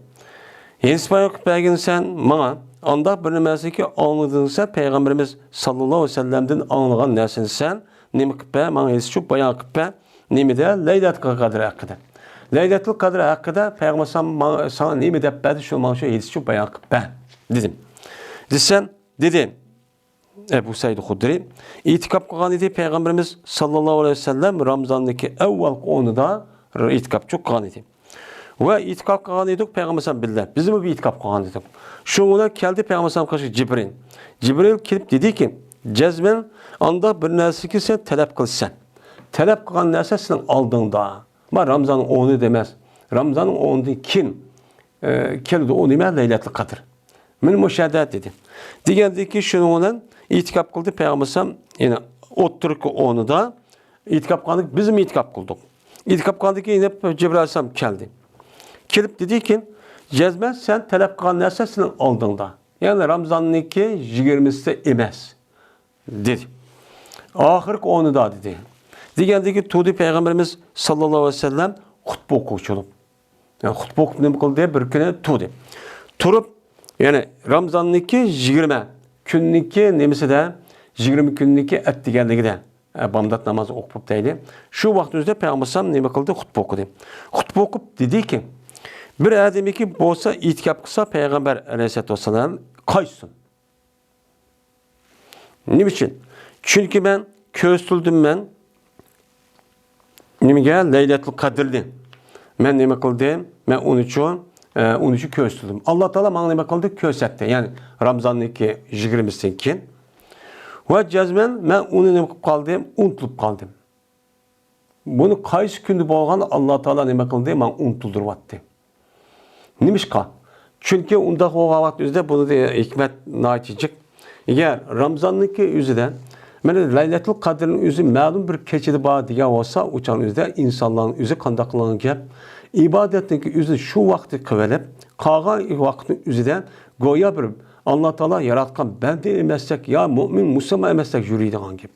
İspanya belgin sen bana anda bir nemesi ki anladığınsa Peygamberimiz sallallahu aleyhi ve sellem'den anlayan nesin sen nemi kıppe bana yetişip bayan kıppe nemi de Leylatul Kadr hakkında. Leylatul Kadr hakkında Peygamber sana nemi de bedi şu bana yetişip bayan kıppe dedim. Desen dedim. Ebu Said Hudri itikap kılgan idi Peygamberimiz sallallahu aleyhi ve sellem Ramazan'daki evvel konuda itikap çok kılgan idi. Ve itikap kılgan idik Peygamberimiz billah. Bizim bir itikap kılgan idik. Şuna geldi Peygamberimiz karşı Cibril. Cibril gelip dedi ki cezmen anda bir nersi ki sen talep kılsan. Talep kılgan nersi senin aldığında. Ama Ramazan'ın onu demez. Ramazan'ın onu kim? Keldi onu demez Leylatul Kadr. Min müşahede dedi. Diğer ki şunun İtikap kıldı Peygamberimiz yine oturup onu da itikap kıldık. Bizim itikap kıldık. İtikap kıldık ki yine Cebrail Aleyhisselam geldi. Gelip dedi ki cezmen sen talep kılan nerse senin aldığında. Yani Ramazan'ın 20'si emez. Dedi. Ahırk onu da dedi. Diğer ki Tudi Peygamberimiz sallallahu aleyhi ve sellem hutbe okuyuculuk. Yani hutbe okuyup ne kıldı bir güne Tudi. Turup yani Ramazan'ın 20 künniki nemisi de 20 künniki et deganligi de bamdat namazı okup deydi. Şu vaktimizde Peygamber neme kıldı? Hutbe okudu. Hutbe okup dedi ki bir ademi ki bolsa itikap kılsa Peygamber aleyhissalatu vesselam kaysın. Ne için? Çünkü ben köstüldüm ben nemege Leylatul Kadr'di. Ben neme kıldım? Ben onun için köstüldüm. Allah Teala bana neme kıldı? Kösetti. Yani Ramazan'ın 20'si ki. Ve cezmen ben onu neme kaldım? Unutulup kaldım. Bunu kaç gündü bolğan Allah Teala neme kıldı? Ben unutuldurvattı. Nimiş ka? Çünkü onda o vaxt üzde bunu da hikmet naçicik. Eğer Ramazan'ın üzüden ben Leylatul Kadr'ın üzü ma'lum bir keçidi bağ diye olsa uçan üzde insanların üzü kandaklığını gel. İbadetteki üzü şu vakti kıvelip kağa vaktin üzüden goya bir Allah Teala yaratkan ben de emezsek ya mümin Müslüman emezsek yürüyden gibi.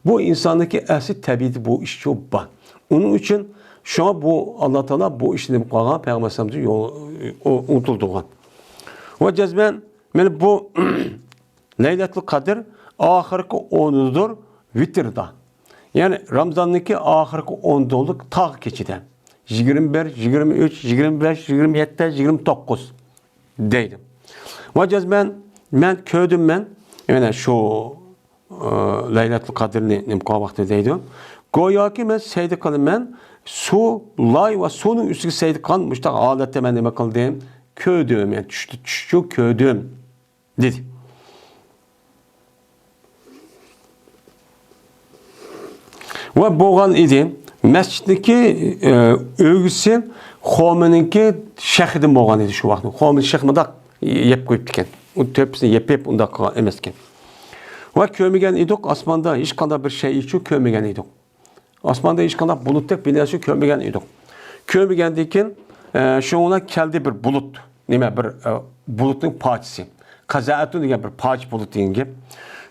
Bu insandaki əsli təbiiti bu iş çok var. Onun için şu an bu Allah Teala bu işini kağa Peygamberimizin yolu unutulduğu. Ve cezben bu Leylatul Kadr ahirki 10'udur vitirda. Yani Ramazan'daki ahirki 10'da olduk tağ keçiden. 21, 23, 25, 27, 29 deydim. Ve cezben köydüm yani şu Leylatul Kadr'ni nimqa vakti deydim. Goya ki ben seydi kılım su, lay ve sunun üstü seydi kalmış da adette ben nime kıldım. Köydüm yani düştü köydüm dedi. Ve boğan idi. Mesciddeki övgüsü Xomeninki şehidin boğan idi şu vakti. Xomen şehmada yep koyup diken. O tepsini yep unda emesken. Ve kömegen idik asmanda hiç kadar bir şey için kömegen idik. Asmanda hiç kadar buluttek bilesi kömegen idik. Kömegen diken şuna geldi bir bulut. Nime bir bulutun parçası. Kazaatun diye bir parça bulut gibi.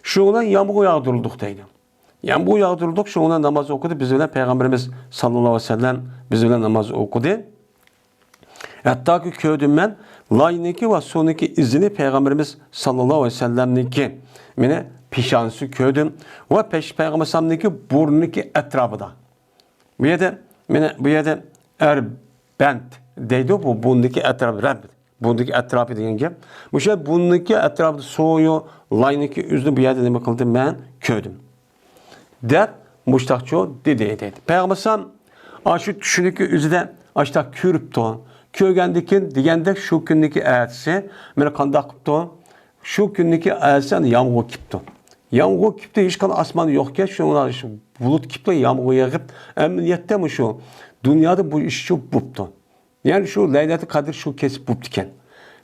Şuna yağmur yağdırıldık deydi. Yağmur yağdırıldık şuna namaz okudu. Bizimle Peygamberimiz sallallahu aleyhi ve sellem bizimle namaz okudu. Hatta ki köydüm ben layniki ve sonraki izini Peygamberimiz sallallahu aleyhi ve sellem'ninki mene pişansı köydüm ve Peygamberimiz'ninki burnunki etrafında. Bu yerde erbent deydi bu burnundaki etrafı Bundaki etrafı degan gap. O'sha bundaki etrafı so'yu, layniki üzni bu yerda nima qildim men ko'rdim. Deb mushtaqcho dedi. Payg'ambar shu tushuniki o'zida ashta ko'ribdi. Ko'rgandikin deganda shu kundagi aytisi meni qanday qilibdi? Shu kundagi aytisi yomg'ir kelibdi. Yağmur kipti, hiç kan asmanı yokken şunlar bulut kipti, yağmur yağıp emniyette mi şu? Dünyada bu iş şu buptu. Yani şu Leylat-ı Kadir şu kesip buptiken.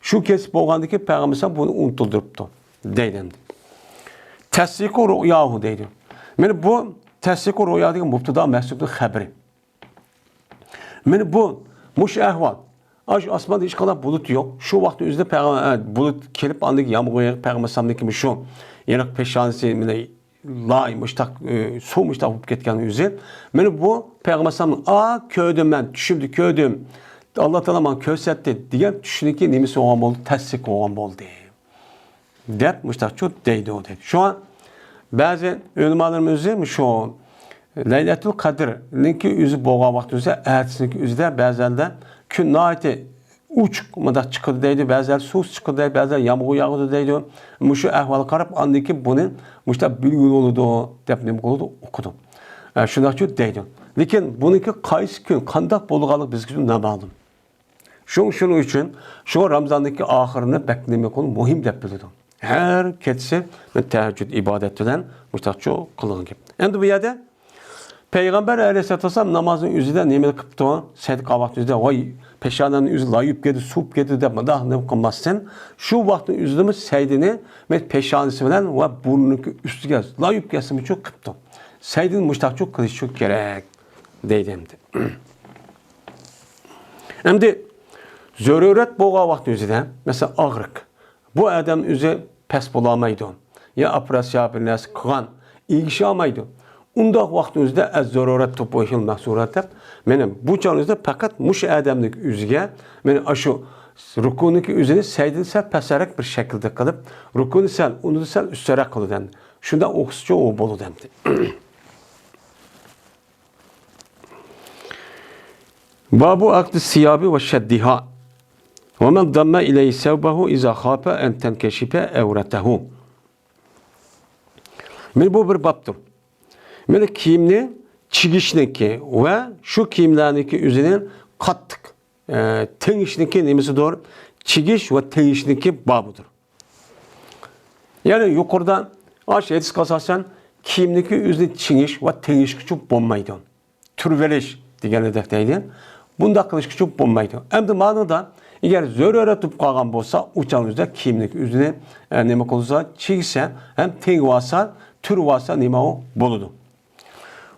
Şu kesip olgandaki Peygamber bunu unutulduruptu. Deylendi. Tesdik-u rüyahu deydi. Yani bu tesdik-u rüya degan mubtada mehsubdu haberi. Yani bu muş ehval. Şu asmanda hiç kadar bulut yok. Şu vakti üzerinde Peygamber bulut kelip andaki yağmur yağıp Peygamber şu. Yani peşanesi laymıştak, soğumuştak olup ketken üzeri. Yani bu Peygamber köydüm ben, düşündü köydüm. Allah Teala bana kösetti diye düşündü nemisi olan oldu, teslik olan oldu. Dep müştak çok deydi o dedi. Şu an bazı ölümalarımızı şu Leylatul Kadir'ninki yüzü boğa vakti üzere, ertesindeki yüzde bazılarda gün naiti uç mıda çıkıdı deydi, bazıları sus çıkıdı deydi, bazıları yağmur yağdı deydi. Muşu ehval qarab andaki bunun muşta bilgi oldu, dep nima oldu okudu. Şunday çok deydi. Lekin bununki qaysi gün qanday bo'lganligi bizga noma'lum. Şunun için şu Ramazandaki ahirini beklemek onu muhim dep bildi. Her ketse teheccüd ibadet bilen muştaqçı kılığın gibi. Endi bu yerde Peygamber Aleyhisselatü Vesselam namazın üzerinde nimet kıptı, sedika vakti üzerinde vay peşananın üzerinde layıp geldi, sup geldi de madah ne kılmazsın. Şu vaktin üzerinde seydini ve peşanesi bilen ve burnunun üstü geldi. Layıp gelsin mi çok kıptı. Seydini muştaqçı kılıç çok gerek deydi hem de. Hem de zörüret boğa vakti üzerinde mesela ağrık. Bu adam üzeri pes bulamaydı. Ya operasyon bir nes kıgan, ilgisi almaydı. Undaq vaqtimizdə az-zarurat to'pohil mahsulatlar menim bu çağınızda fakat muş adamlık üzge men şu rukuniki üzini seydin sel pasarak bir şekilde kılıp rukunu sel onu sel üstürak kılı dendi. Şunda okusçu o bolu dendi. Babu akdi siyabi ve şeddiha ve men damme ileyhi sevbahu iza khapa en tenkeşipe evretehu. Men bu bir babdır. Yani kiyimni çigişniki ve şu kiyimlerdeki üzerinin kattık. Tenişniki nemesi doğru? Çigiş ve tenişniki babıdır. Yani yukarıdan aş edis kasasen kiyimdeki üzerine çigiş ve teniş küçük bombaydı. Türveliş diyen edekteydi. Bunda kılış küçük bombaydı. Hem de manada eğer zöröre tutup kalgan olsa uçağınızda kiyimdeki üzerine nemek olursa çigişse hem ten varsa tür varsa neme o boludu.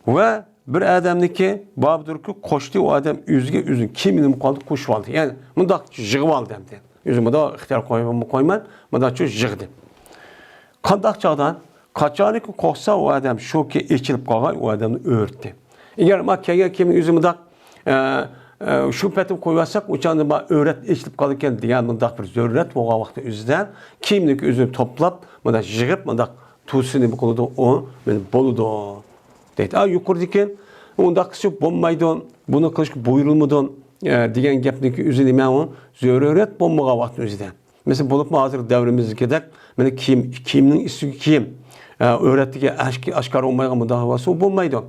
Ve bir adamniki babdır ki koştu o adam üzün kiminin kaldı kuş vardı. Yani bunda jığı vardı demdi. Üzümü de ihtiyar koyman, bunda çok jığdı. Kandak çağdan kaçanı ki koşsa o adam şu ki içilip kalgan o adamı örttü. Eğer makyaya kimin üzümü de şu petim koyarsak uçağını bana öğret içilip kalırken diyen bunda bir zörret o vakti üzden kimlik üzüm toplap bunda jığıp bunda tuğsini bu konuda o benim boludu. Deydi. Yukarıdaki onda kısık bombaydı, bunu kılıç buyurulmadı diyen gapniki üzerine ben onu zöröret bombağa vakti üzerinde. Mesela bulup mu hazır devrimizdeki yani kiminin üstü kim öğrettiği aşkar olmayan müdahası o bombaydı.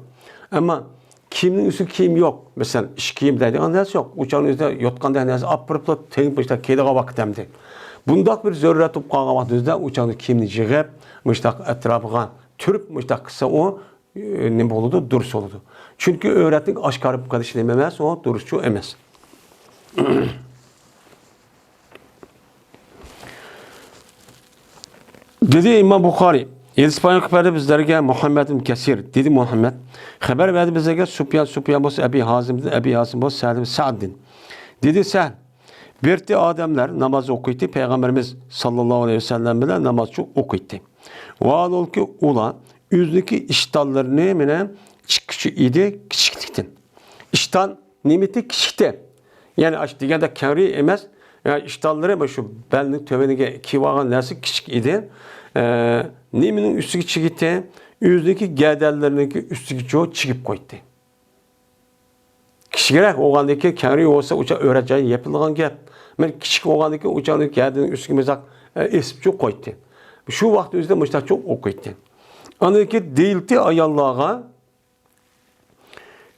Ama kiminin üstü kim yok. Mesela iş kim dedi, anlayası yok. Uçağın üzerinde yotkanda anlayası apırıp tenip işte kediğe vakit demdi. Bundak bir zöröret olup kalgan vakti üzerinde uçağın kimini jığıp, müştak etrafıga türüp müştak kısa o ne oldu? Dürüst oldu. Çünkü öğrettik aşkarıp kardeş dememez, o dürüstçü emez. Dedi İmam Bukhari, İspanya haberinde bizlerge Muhammed'in kesir, dedi Muhammed. Haber verdi bizlerge Süfyan boz Ebi Hazim boz Sa'din. Dedi sen, birti adamlar namaz okuydu, Peygamberimiz sallallahu aleyhi ve sellem bile namazı okuydu. Vaal ol ki ula, yüzdeki iştallarını mene çıkışı idi, küçüktiktin. İştan nimeti küçükti. Yani digende kevri emez. Yani iştalları şu belinin tövenine kivagan neresi küçük idi. Niminin üstü küçükti. Yüzdeki gederlerindeki üstü çoğu çıkıp koydu. Kişilik olgandaki kengri olsa uça öğreteceği yapılgan gap. Men kichik olgandaki uçanın geldiğinin üstüne mezak esip çok koydu. Şu vakti özde müştak çok okuydu. Anadaki değildi ayallığa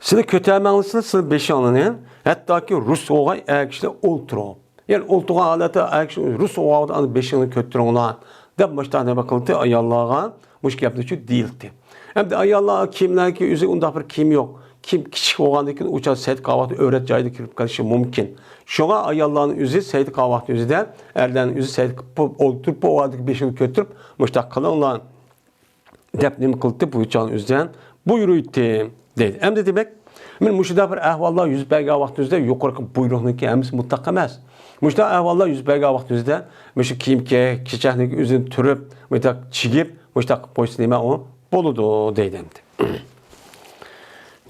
sizi kötülemenlisini sizi beşi anlayan hatta ki Rus oğay ayakışta olturu. Yani oltuğa aleti ayakışta Rus oğayda beşini kötülemen de müştak ne bakıldı ayallığa muş yaptığı şu değildi. Hem de ayallığa kimler ki üzü unda bir kim yok. Kim kichik olgandaki uçan seyit kahvaltı öğret cayda kirip kalışı mümkün. Şuna ayalların üzü seyit kahvaltı üzü de erlerin üzü seyit olturup bu oğadaki beşini kötürüp müştak kılınlan depnim kıldı bu uçan üzden buyuruydu dedi. Hem de demek men müşida bir ahvallar yüz belge vaqt üzde yukarı buyruğunki hemiz mutlak emas. Müşida ahvallar yüz belge vaqt üzde müşü kiyimke kichakniki üzün türüp mütak çigip müştak poysinema o boludu dedi.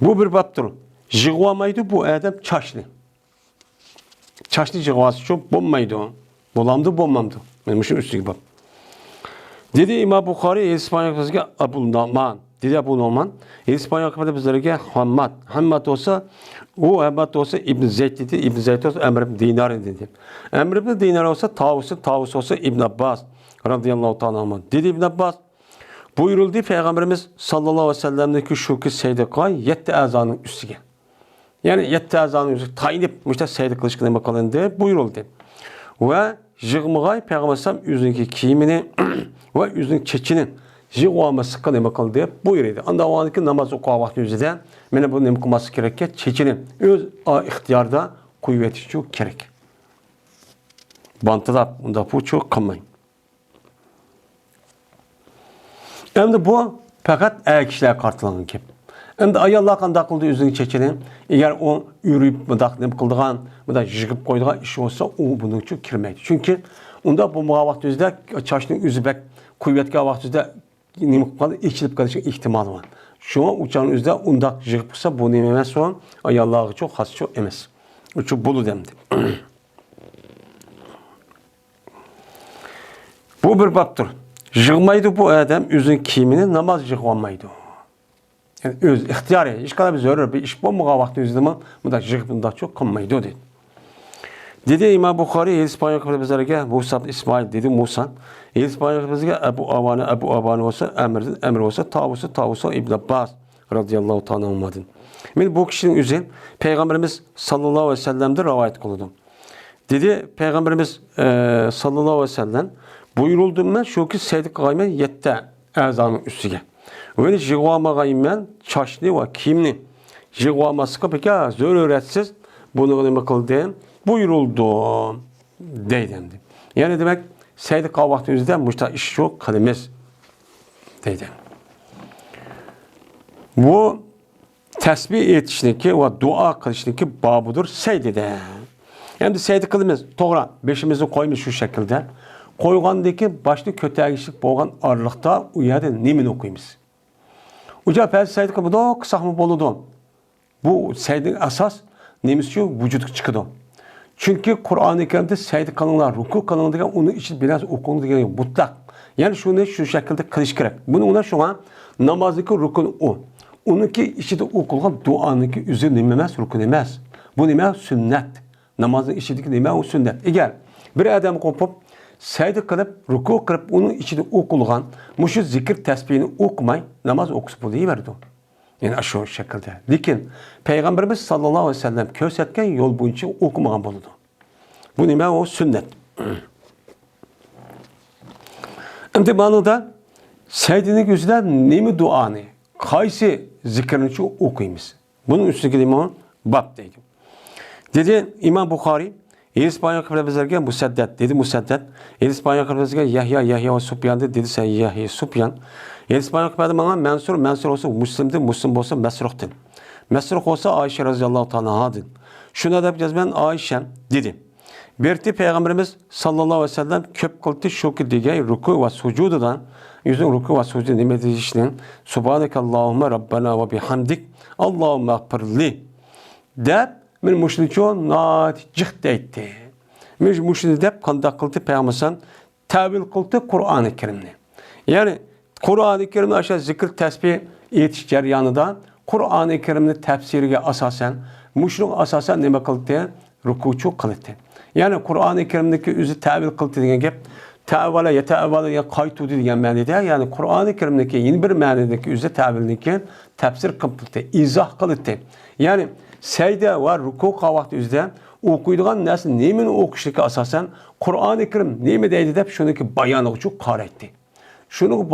Bu bir baptır. Jigvamaydı bu adam çaşlı. Çaşlı jigvası çok bommaydı. Bolamdı bommamdı. Benim işin üstü bab. Dedi İmam Bukhari İspanya kızıga Abu Numan. Dedi Abu Numan. İspanya kızıga bizlerge Hammad. Hammad olsa o Hammad olsa İbn Zeyd dedi. İbn Zeyd olsa Emr ibn Dinar dedi. Emr ibn Dinar olsa Tavus olsa İbn Abbas radıyallahu ta'ala anhu. Dedi İbn Abbas buyuruldu Peygamberimiz sallallahu aleyhi ve sellem'deki şu ki seyde 7 azanın üstüge. Yani 7 azanın üstüge tayinip müşte seyde kılışkına bakalım diye buyuruldu. Ve jığmıgay Peygamber sallam yüzündeki kiyimini ve yüzündeki çeçini jığvama sıkkına bakalım diye buyurdu. Anda o andaki namaz okuğa vakti yüzüden mene bunu nem kılması gerekken çeçini öz ihtiyarda kuvveti çok gerek. Bantıda onda bu çok kılmayın. Hem de bu fakat kişiler kartılan gibi. Hem de ayallah qanday qildi o'zining chechini. Agar o yurib mındaq nima qildigan, mındaq yig'ib qo'ydigan ish bo'lsa, u buning uchun kirmaydi. Chunki unda bu vaqt o'zida chashning o'zi bak quvvatga vaqt o'zida nima qiladi, ichilib qolishi ehtimoli bor. Shunga uchan o'zida undaq yig'ib qilsa, bu nima emas, o ayallohga çok xos çok emas. Uchun bulu demdi. Bu bir babdır. Yığmaydı bu adam özün kiyimini namaz yığmaydı. Yani öz ihtiyari, iş kadar bir zor bir iş bulmağa vakti özlemi, bu da yığbında çok kılmaydı dedi. Dedi İmam Bukhari, İspanya kafirlere Musa İsmail dedi Musa. İspanya kafirlere Ebu Abane olsa Emir olsa Tavus İbn Abbas radıyallahu ta'ala anhu'dan. Men bu kişinin üzerine Peygamberimiz sallallahu aleyhi ve sellem'de rivayet kıldım. Dedi Peygamberimiz sallallahu aleyhi ve sellem buyuruldum ben şu ki seydik gaymen yette azanın üstüge. Ve jigvama gaymen çaşlı ve kimli. Jigvaması peki zor öğretsiz bunu ne kıldı? Buyuruldu deydi. Yani demek seydik vakti yüzden müşta iş çok kalimez deydi. Bu tesbih etişindeki ve dua kılışındaki babıdır seydi de. Yani seydi kılımız doğru beşimizi koymuş şu şekilde. Koygandaki başlı kötülük boğan aralıkta uyarda nemin okuyumuz. Uca pəs seydi kılımı da kısa mı boludu. Bu seydin asas nemiz şu vücudu çıkıdı. Çünkü Kur'an-ı Kerim'de seydi kılımlar, ruku kılımlar onun için biraz okundu diye mutlak. Yani şunu şu şekilde kılış gerek. Bunu ona şu an namazdaki rukun o. Onunki içinde okulan duanınki üzerine nememez, rukun emez. Bu neme sünnet. Namazın içindeki neme o sünnet. Eğer bir adam kopup seydi kılıp, ruku kılıp onun içinde okulan muşu zikir tesbihini okumay, namaz okusu bu deyiverdi o. Yani aşağı şekilde. Lakin Peygamberimiz sallallahu aleyhi ve sellem kösetken yol boyunca okumagan buludu. Bu neme o sünnet. Şimdi bana da seydinin gözünden nemi duanı, kaysi zikrini çok okuyumuz. Bunun üstündeki imam bab deydi. Dedi İmam Bukhari, İspanya kafirlere Musaddet dedi Musaddet. İspanya kafirlere Yahya ve Sufyan dedi sen Yahya Sufyan. İspanya kafirlere bana Mansur olsa Müslim olsa Mesruh'tun. Mesruh olsa Ayşe radıyallahu ta'ala anha'dın. Şuna da yapacağız ben Ayşe dedi. Berti Peygamberimiz sallallahu aleyhi ve sellem köp kıldı şu ki diye ruku ve sucududan yüzün ruku ve sucudu nimeti işleyen Subhaneke Allahümme Rabbena ve bihamdik Allahümme akfirli de men müşrikûn naticih deydi. Men müşrik deyip kandak kıldı Peygamberimiz tevil kıldı Kur'an-ı Kerim'ni. Yani Kur'an-ı Kerim'de aşağı zikir tesbih yetiş ceryanında Qur'oni Karimning tafsiriga asosan, mushruq asosan nima qildi? Rukuchu qildi. Ya'ni Qur'oni Karimniki o'zi ta'vil qildi degan gap ta'vala yata'avvala qaytu degan ma'noda, ya'ni Qur'oni Karimniki yeni bir ma'nodagi o'zi ta'vilniki tafsir qildi, izoh qildi. Ya'ni sajda va ruku vaqti o'zida o'qiydigan narsa nimani o'qishligi asosan Qur'oni Karim nima deydi deb shuniki bayoni uchun qaraydi. Shuni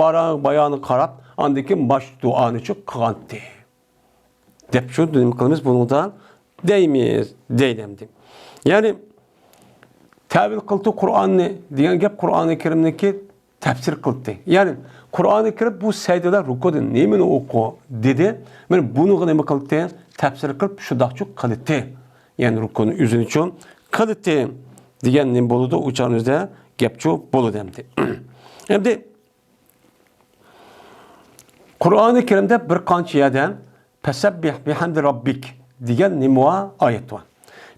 bayoni qarab, andiki baş duani uchun qilgandi. Deb shu nima qilamiz bundan deymiz, deydim. Ya'ni ta'vil qildi Qur'onni degan gap Qur'oni Karimniki tafsir qildi. Ya'ni Qur'oni Karim bu sajdalar rukuda nimani o'qi dedi. Mana buni nima qildi? Tafsir qilib shundaqcha qildi. Ya'ni rukuni o'zini uchun qildi degan nima bo'ladi? O'chanizda gapchu bo'ladi endi. Endi Qur'oni Karimda bir qancha yerdan fasabbih bihamdi robbik degan nima oyat bor.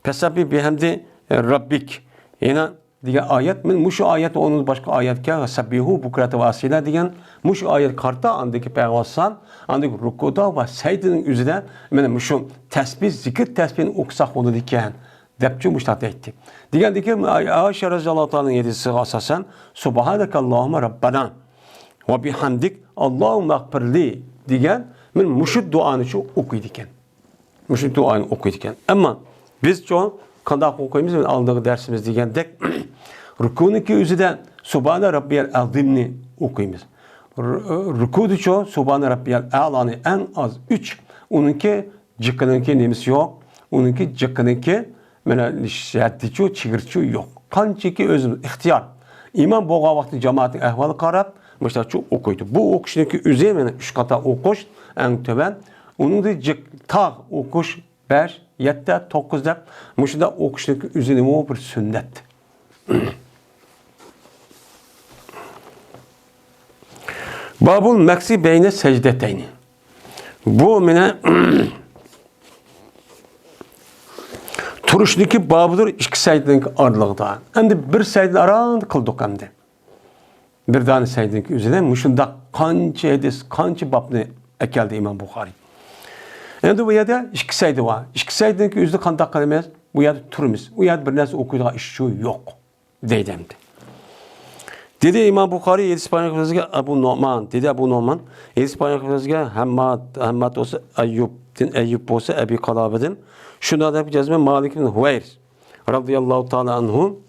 Fasabbih bihamdi robbik yana degan oyat, men mushu oyat onun boshqa oyatga sabbihu bukrata va asila degan mushu oyat qarta andagi payg'ambar andagi rukuda va sajdaning o'zida mana mushu tasbih, zikr tasbihini o'qisak bo'ladi ekan debchi mushtaq aytdi. Degandiki Oysha roziyallohu anha hadisiga asosan subhanakallohumma robbana va bihamdik Allohumma ighfirli degan men mushu duoni shu o'qiydi ekan. Mushu duoni o'qiydi ekan. Ammo biz cho'ng qanday o'qiymiz? Aldagi darsimiz degandek rukuniki o'zida subhana robbiyal azimni o'qiymiz. Rukuda cho'ng subhana robbiyal a'lani en az 3. Uniki jiqiniki nemisi yo'q. Uniki jiqiniki mana shaddichu chigirchu yo'q. Qanchaki o'zimiz ixtiyor. İmam bo'lgan vaqtda jamoatning ahvoli qarab mushtachu o'qiydi. Bu o'qishniki o'zi mana 3 qator o'qish eng to'ban. Uningda tog' o'qish 5, 7, 9 deb mushunda o'qishniki o'zi nima bir sunnat. Babul maksi beyne secdeteyni. Bu mene turuşdaki babıdır iki secdenin aralığında. Endi bir secde aralığında kıldık endi. Bir tane secdenin üzerine muşunda kança edis, kança babını ekeldi İmam Bukhari. Endi bu yerde iki secde var. İki secdenin üzerinde kandak kalemez. Bu yerde turumuz. Bu yerde bir nesne okuyduğu iş şu yok. Deydi endi. Dedi İmam Bukhari Yedis Peygamber'e Ebu Numan, dedi Ebu Numan, Yedis Peygamber'e Hammad olsa Eyyub olsa Ebi Kalabedin, şuna da bir cezme Malik bin Hüveyr radıyallahu ta'ala anhu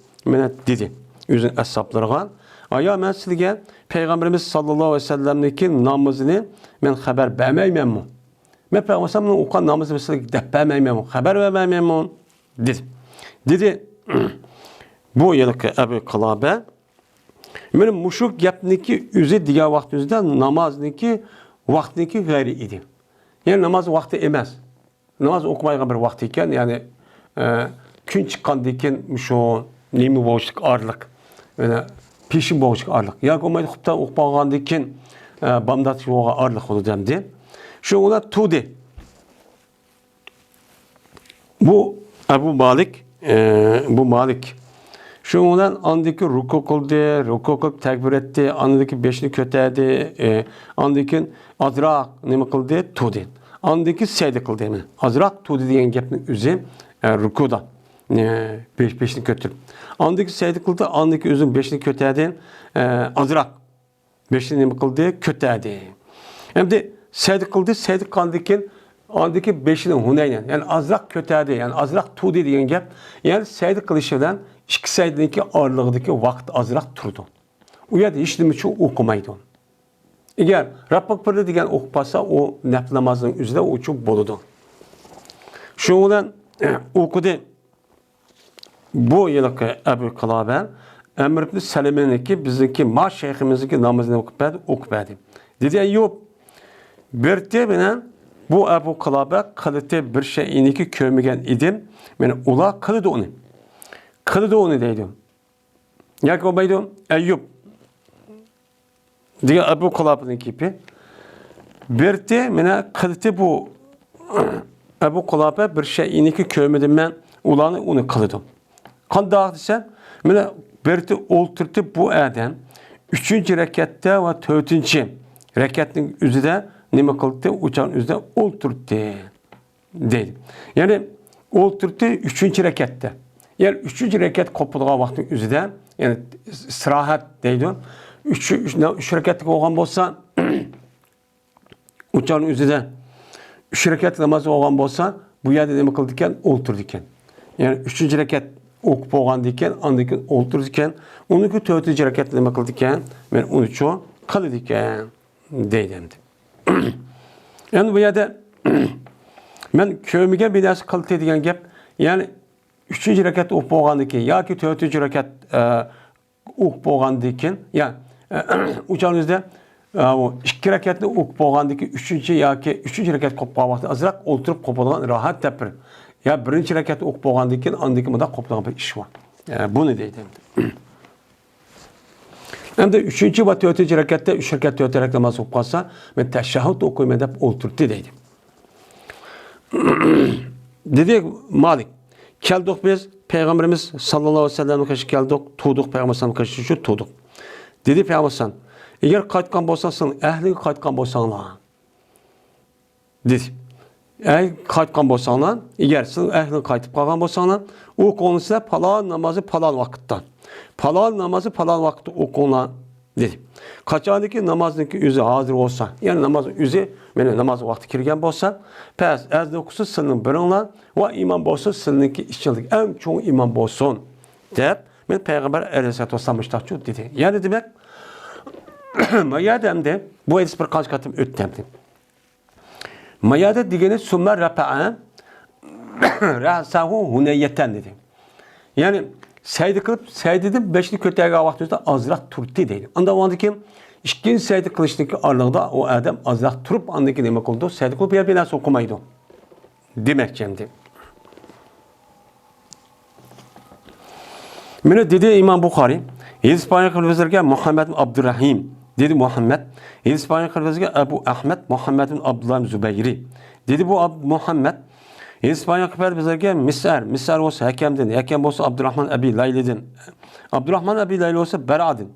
dedi. Yüzün ashaplarına, aya ben sizge Peygamberimiz sallallahu aleyhi ve sellem'deki namazını ben haber vermeyeyim mi? Ben Peygamber'imden okuyan namazı mesela de vermeyeyim mi? Haber vermeyeyim mi? Dedi, bu yılki Ebi Kalabe, benim muşuk gapniki üzü diğer vaktimizde namazniki vaktniki gayri idi. Yani namaz vakti emez. Namaz okumayla bir vakti iken yani gün çıkan diken muşu nemi boşluk ağırlık. Yani peşin boşluk ağırlık. Ya komaydı kupta okpağan diken bamdat yoğa ağırlık oldu demdi. Şu ona tudi. Bu Ebu Malik şu ondan andaki ruku kıldı, ruku kılıp tekbir etti, andaki beşini köteydi, andaki azrak ne kıldı? Tudi. Andaki secde kıldı yani. Azrak tudi diyen gapning o'zi rukuda beşini kötürüp. Andaki secde kıldı, andaki özün beşini köteydi, azrak beşini ne kıldı? Köteydi. Hem de secde kıldı, secde kıldıkken andaki beşini hunaynen. Yani azrak köteydi, yani azrak tudi diyen gap. Yani secde kılışından İki secdedeki ağırlığındaki vakt azrak turdu. O yerde işlemi için okumaydı. Eğer Rabbak Pırlı diyen okupasa o nefl namazının üzerinde o çok boludu. Şu olan okudu. Bu yılki Ebu Kalabe Emr ibn Seleme'ninki bizdeki maş şeyhimizdeki namazını okupadı. Dedi Eyyub bir de bana bu Ebu Kalabe kılıtı bir şeyiniki kömügen idim. Yani ula kılıdı onu. Kılıdı onu deydi. Yaki o baydı Eyyub. Diye Ebu Kalabe'nin gibi. Bir de mene kılıdı bu Ebu Kalabe bir şeyiniki kömüden ben ulanı onu kılıdım. Kan dağıtırsa mene bir de olturdu bu eden 3. rekatta ve 4. rekatın üzerinde nima qildi? Uçağın üzerine o'ltirdi deydi. Ya'ni o'ltirdi 3-rekatda. Yani 3-rekat qopilgan vaqtning o'zida, ya'ni istirohat deydi. 3 rekatlik bo'lgan bo'lsa, uçağın o'zida 3 rekat namoz o'qigan bo'lsa, bu yerda nima qildi ekan? O'ltirdi ekan. Yani 3-rekat o'qib bo'lgandan keyin, undan keyin o'ltirdi ekan. Uniki 4-rekat nima qildi ekan? Men uni cho qildi ekan deydi endi. Yani bu yerda men ko'miga bir narsa qildi degan gap, ya'ni 3-rekat o'qib bo'lgandan keyin yoki 4-rekat o'qib bo'lgandan keyin, ya uçağınızda o 2 rekatni o'qib bo'lgandan keyin 3-chi yoki 3-rekat qolgan vaqtda azroq o'ltirib qoladigan rohat tapir. Ya 1-rekat o'qib bo'lgandan keyin undan keyin bunda qoladigan bir ish bor. Buni deydi endi. Endi 3-chi va 4-chi rekatda 3 rekat 4 rekat namoz o'qib qolsa, men tashahhud o'qiyman deb o'ltirdi deydi. Dedi Malik, keldik biz Peygamberimiz sallallohu alayhi vasallamga qarshi keldik, tuğduq Peygamberimiz qarshi shu tuğduq. Dedi Peygamberimiz, eğer qaytgan bo'lsang, ahliga qaytgan bo'lsanglar. Dedi. Eğer qaytgan bo'lsanglar, eğer siz ahliga qaytib qolgan bo'lsanglar, o'qinglar falon namozi falon vaqtda. Falon namozi falon vaqtda o'qinglar dedi. Qachonki namozniki o'zi hozir bo'lsa, ya'ni namoz o'zi meni namoz vaqti kirgan bo'lsa, pes azda o'qisa sizning biringlar va imom bo'lsa sizniki ichchilik eng cho'ng imom bo'lsin deb men payg'ambar alayhisolatu vasallam dedi. Ya'ni demak mayadamda bu hadis bir qancha qatim o'tdi. Mayada degani summa rafa'a rasahu hunayatan dedi. Yani sayda qilib, saydadan 5ni ko'targan vaqtida azroq turdi deydi. Unda o'ndan keyin ikkinchi sayda qilishniki orlig'ida o odam azroq turib, undan keyin nima qildi? Sayda qilib bir narsa o'qimaydi. Demakchi. Mana dedi İmam Buxoriy, İspanya qilibizlarga Muhammad ibn Abdurrahim dedi Muhammed. İspanya qilibizlarga Abu Ahmed Muhammad ibn Abdullah Zubayri dedi bu Muhammed. İspanya qilibizlarga Misar olsa hakemden, hakem olsa Abdurrahman Abi Layli'den. Abdurrahman Abi Layli olsa Bera'din.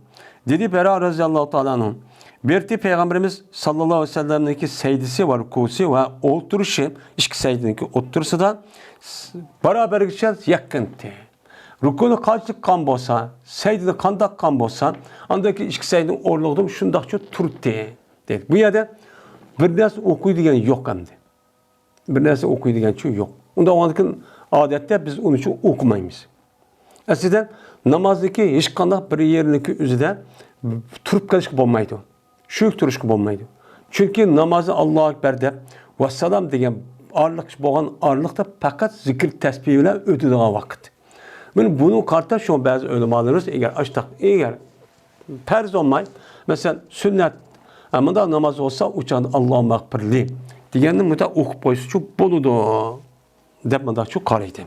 Dedi Bera radıyallahu ta'ala anhu. Berti Peygamberimiz sallallahu aleyhi ve sellem'deki seydisi var, kusi ve oturuşu, iki seydindeki oturuşu da beraber geçer yakındı. Rukunu kaçlık kan bolsa, seydide kandak kan bolsa, andaki iki seydinin orluğum şundakça turdu dedi. Bu yerde bir ders okuy diyen yok hem de. Bir ders okuy diyen şey yok. Onda andaki adette biz onun için okumayız. Aslında namazdaki hiç kandak bir yerindeki üzerinde turup kalışık olmaydı. Şuyuk turuşuk olmaydı. Çünkü namazı Allahu Ekber de ve salam diyen ağırlık boğan ağırlıkta fakat zikir tesbihiyle ödüdüğü vakit. Yani bunun kartta şu bazı ölümalarımız eğer açtık, eğer perz olmay, mesela sünnet ama da namaz olsa uçan Allah'ın makbirli diyenin müte okup boyusu çok boludu. Depmada çok karaydı.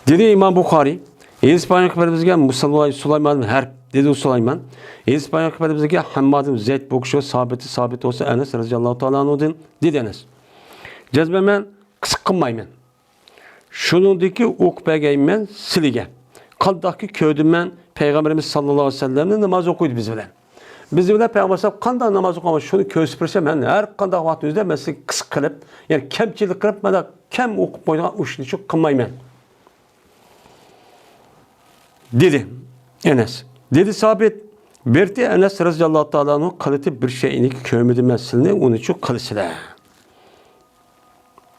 Dedi İmam Buxoriy, İspanya kıpırdımızga Süleyman Harp dedi Süleyman. İspanya kıpırdımızga Hammadim Zeyd Bokşo sabit olsa Enes radıyallahu ta'ala anhu'dan dedi Enes. Cezbemen kısık kılmayman. Şunundaki okupagayman silige. Kaldaki köydimen Peygamberimiz sallallahu aleyhi ve sellem'in namaz okuydu biz bilen. Biz bilen Peygamber sallallahu kanda namaz okumamış şunu kösüpürse ben her kanda vakti üzere mesela kısık kılıp yani kemçilik kılıp ben de kem okup koyduğum uşunu çok kılmayman. Dedi Enes. Dedi sabit. Berti Enes radıyallahu ta'ala anhu kalıtı bir şeyini köyümüdü meselini onu çok kılısılar.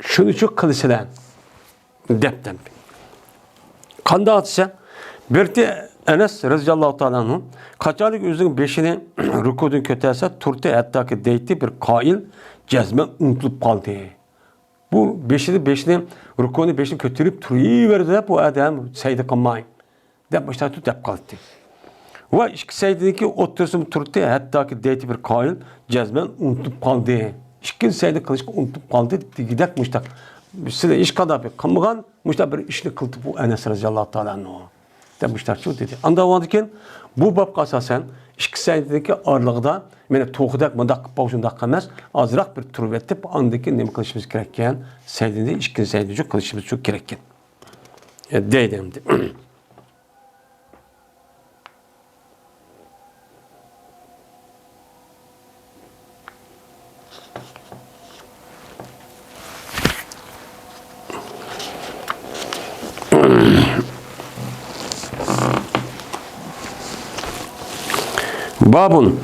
Şunu çok kılısılar. Deptem. Kanda atsa Berti Enes radıyallahu ta'ala anhu kaçarlık yüzünün beşini rükudun kötüyse turtu hatta deyti bir kail cezmen unutulup kaldı. Bu beşini rükudun beşini kötülüp turuyuverdi de bu adam seydi kılmayın. Dep başta tut dep kaldı. Ve iki seydindeki otursun turtu hatta deyti bir kail cezmen unutulup kaldı. İki seydi kılıç unutup kaldı gidek müştak. Size iş kadar bir kımıgan müştak bir işini kıldı bu Enes radıyallahu ta'ala anhu. Demişler şu dedi. Anda varken bu bab kasasen iki seydindeki ağırlıkta mene toğudak mındak bağışındak kalmaz azrak bir tur etip andaki ne kılışımız gerekken seydinde iki seydinde kılışımız çok gerekken. Deydim. Babun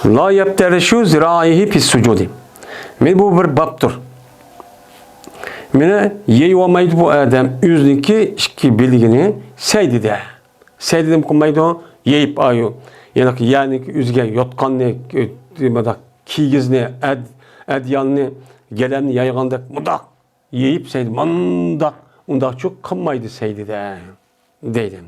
la yebtereşu ziraihi pis sucudi. Men bu bir babdır. Mene yeyvamaydı bu adam üzdeki iki bilgini seydide. Seydidim kumaydı yeyip ayu. Yani üzge yotkanne kigizni edyanni gelenni yaygandak mudak yeyip seydi mandak undak çok kımmaydı seydide deydim.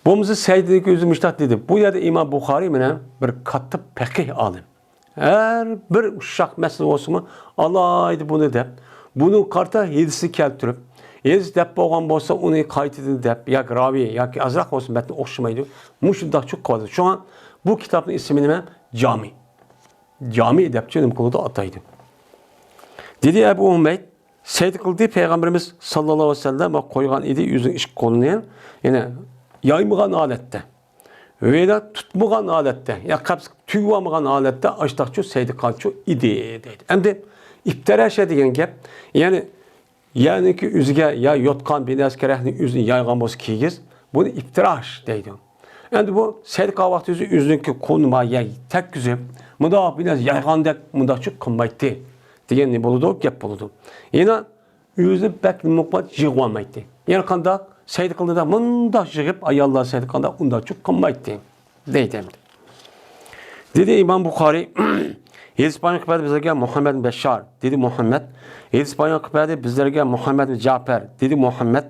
Bumuzu seydideki üzüm iştaht dedi. Bu yerde İmam Bukhari mene bir katı pekih alim. Her bir uşak mesele olsun mu Allah'ydı bunu dep. Bunu karta yedisi keltirip yedisi dep boğan bolsa onu kayıtını dep yak ravi yak azrak olsun metni okşamaydı. Muşundak çok kaldı. Şu an bu kitabın ismini ben Cami. Cami dep canım kuluda ataydı. Dedi Ebu Umeyd Seyyid kıldı Peygamberimiz sallallahu aleyhi ve sellem koygan idi yüzün iş kolunu yani yaymıgan alette. Veya tutmugan alette, ya kaps tüyvamıgan alette açtakçı seydi kalçı idi dedi. Hem de iftira şey degen gap, yani ki üzge ya yotkan bir askerehni üzün yaygan boz kigiz, bunu iftiraş deydi. Hem bu seydi kavakti üzün ki konuma ya tek güzel, mıda biraz yaygan dek mıda çok kımbaydı. Degen ne buludu, gap buludu. Yine üzün pek mukmat jigvamaydı. Yani kandak Seyyid kıldı da mında çıkıp ayallah seyyid kıldı unda çok kımmaydı deydim. Dedi İmam Bukhari İspanya kıperde bizlerge Muhammed bin Beşşar dedi Muhammed. İspanya kıperde bizlerge Muhammed bin Cafer dedi Muhammed.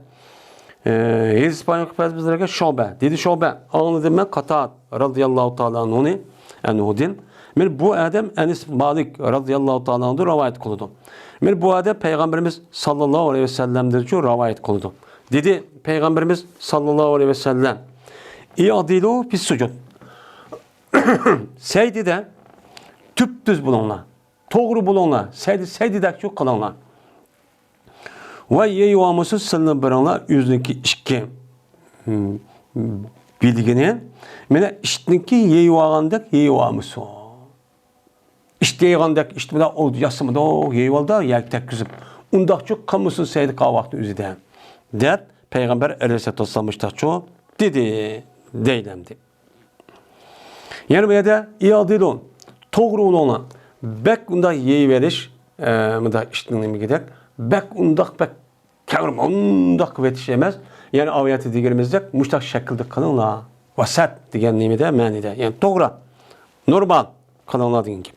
İspanya kıperde bizlerge Şobe dedi Şobe. Anladım ben Katat radıyallahu ta'ala anhudin. Men bu adam Enes Malik radıyallahu ta'ala anhu rivayet kıldı. Men bu adam Peygamberimiz sallallahu aleyhi ve sellem'dir ki rivayet kıldı. Dedi Peygamberimiz sallallahu aleyhi ve sellem İadilu pis sucud. Seydi de tüp düz bulunla. Doğru bulunla. Seydi de çok kılanla. Ve yeyvamusu sılını bıranla yüzdeki işki bilgini mene işteki yeyvagandak yeyvamusu. İşte yeyvagandak işte bu da o yasımı da o yeyvalda yak tek küzüp. Undak çok kamusu seydi kavakta üzüde. Der Peygamber aleyhisselatü vesselam çoğu dedi deylemdi. Yani böyle de iadilun doğru olan bek unda yeyi veriş mıda işittiğini gidek bek undak bek kârım undak vetişemez yani aviyatı diyelimizde müştak şekilde kalınla vasat diyen nimede manide yani doğru normal kalınla diyen gibi.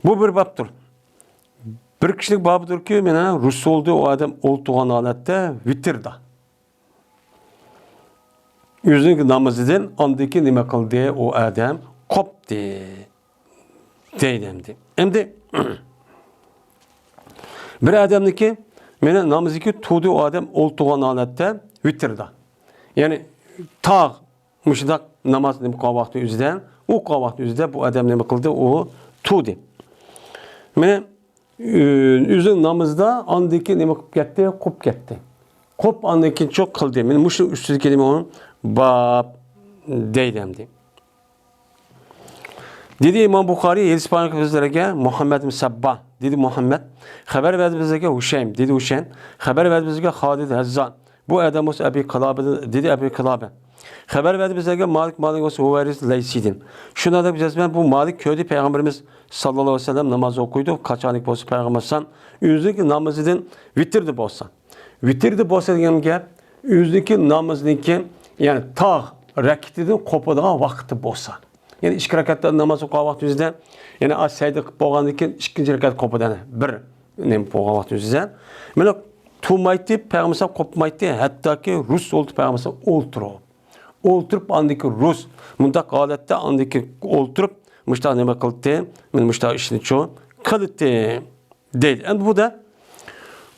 Bu bir babdır. Bir kişilik babıdır ki mena Rus oldu o adam oltuğan alette vitirda. Yüzünü namazıdan andaki nime kıldı o adam koptu. Deydemdi. Hem de bir adamdı ki mena namazı ki tuğdu o adam oltuğan alette vitirda. Yani tağ müştak namaz nime kavakti yüzden o kavakti yüzden bu adam nime kıldı o tuğdu. Mena üzün namazda andaki ne kop gitti, kop gitti. Kop andaki çok kıldı. Yani muşlu üstü kelime onun bab deydemdi. Dedi İmam Bukhari İspanya bizlerge Muhammed bin Sabba dedi Muhammed. Haber verdi bizlerge Huşeym dedi Huşeym. Haber verdi bizlerge Halid Hazzan. Bu adam olsa Ebi Kılabe dedi Ebi Kılabe. Haber verdi bizlerge Malik olsa Huveris Leysidin. Şuna da bileceğiz ben bu Malik köyde Peygamberimiz sallallahu aleyhi ve sellem namazı okuydu. Kaçanlık bolsa Peygamberimiz yüzdeki namazıdan vitirdi bolsa. Vitirdi bolsa diyen gap yüzdeki namazındaki yani ta rekatidin kopuduğu vakti bolsa. Yani iki rekatda namaz okuyan vakti yüzden yani az saydık boğandaki ikinci rekat kopuduğu bir ne boğan vakti yüzden. Böyle tumaydı Peygamberimiz kopmaydı hatta ki Rus oldu Peygamberimiz olturup andaki Rus mundak alette andaki olturup müştah neme kıldı men müştah işini çoğu kıldı değil. Yani bu da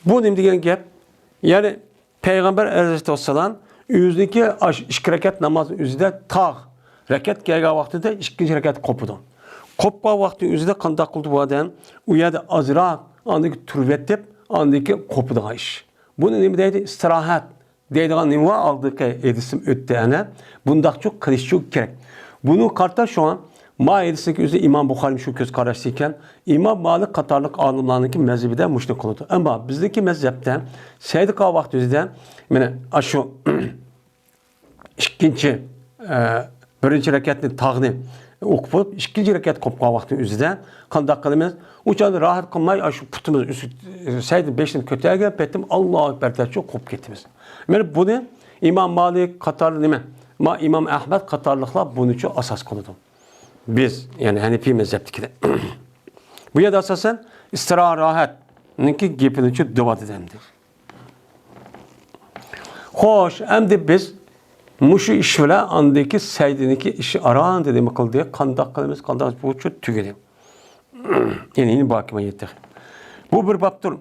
bu ne diyen gap yani Peygamber aleyhisselam yüzdeki iki rekat namaz yüzde tağ rekat gelgen vakti de ikinci rekat kopudu. Koppa vakti yüzde kandak kıldı bu adam uyada azra andaki türvetip andaki kopudu iş. Bunun ne deydi istirahat deydiğin nima aldık edisim öttüğüne bundak çok kılış çok gerek. Bunu kartta şu an Maidesindeki üzere İmam Bukhari şu göz karşısıyken İmam Malik Katarlık alimlerindeki mezhebi de müşrik oldu. Ama bizdeki mezhepte Seyyid vakti yüzden yani şu ikinci Birinci rekatni tağını o'qib bo'lib, ikkinchi rakat qolib qolgan vaqtning o'zida qanday qilamiz? O'chani rahat qilmay, shu putimiz saydi 5ni ko'targan petim Allohu akbar deb qo'yib ketamiz. Mana buni İmam Malik qatorli nima? İmam Ahmad qatorliqlar buni uchun asos qiladi. Biz, ya'ni Hanifiy mazhabnikida. Bu yerda asosan istirohatniki gapini uchun da'vat edamiz. Xo'sh, endi biz Muşu iş bilan andaki saydiniki işi aran dediğimi kıldı. Kandak kılımız kandak bu çok tügedi. Yani yine bakıma yettik. Bu bir baptır.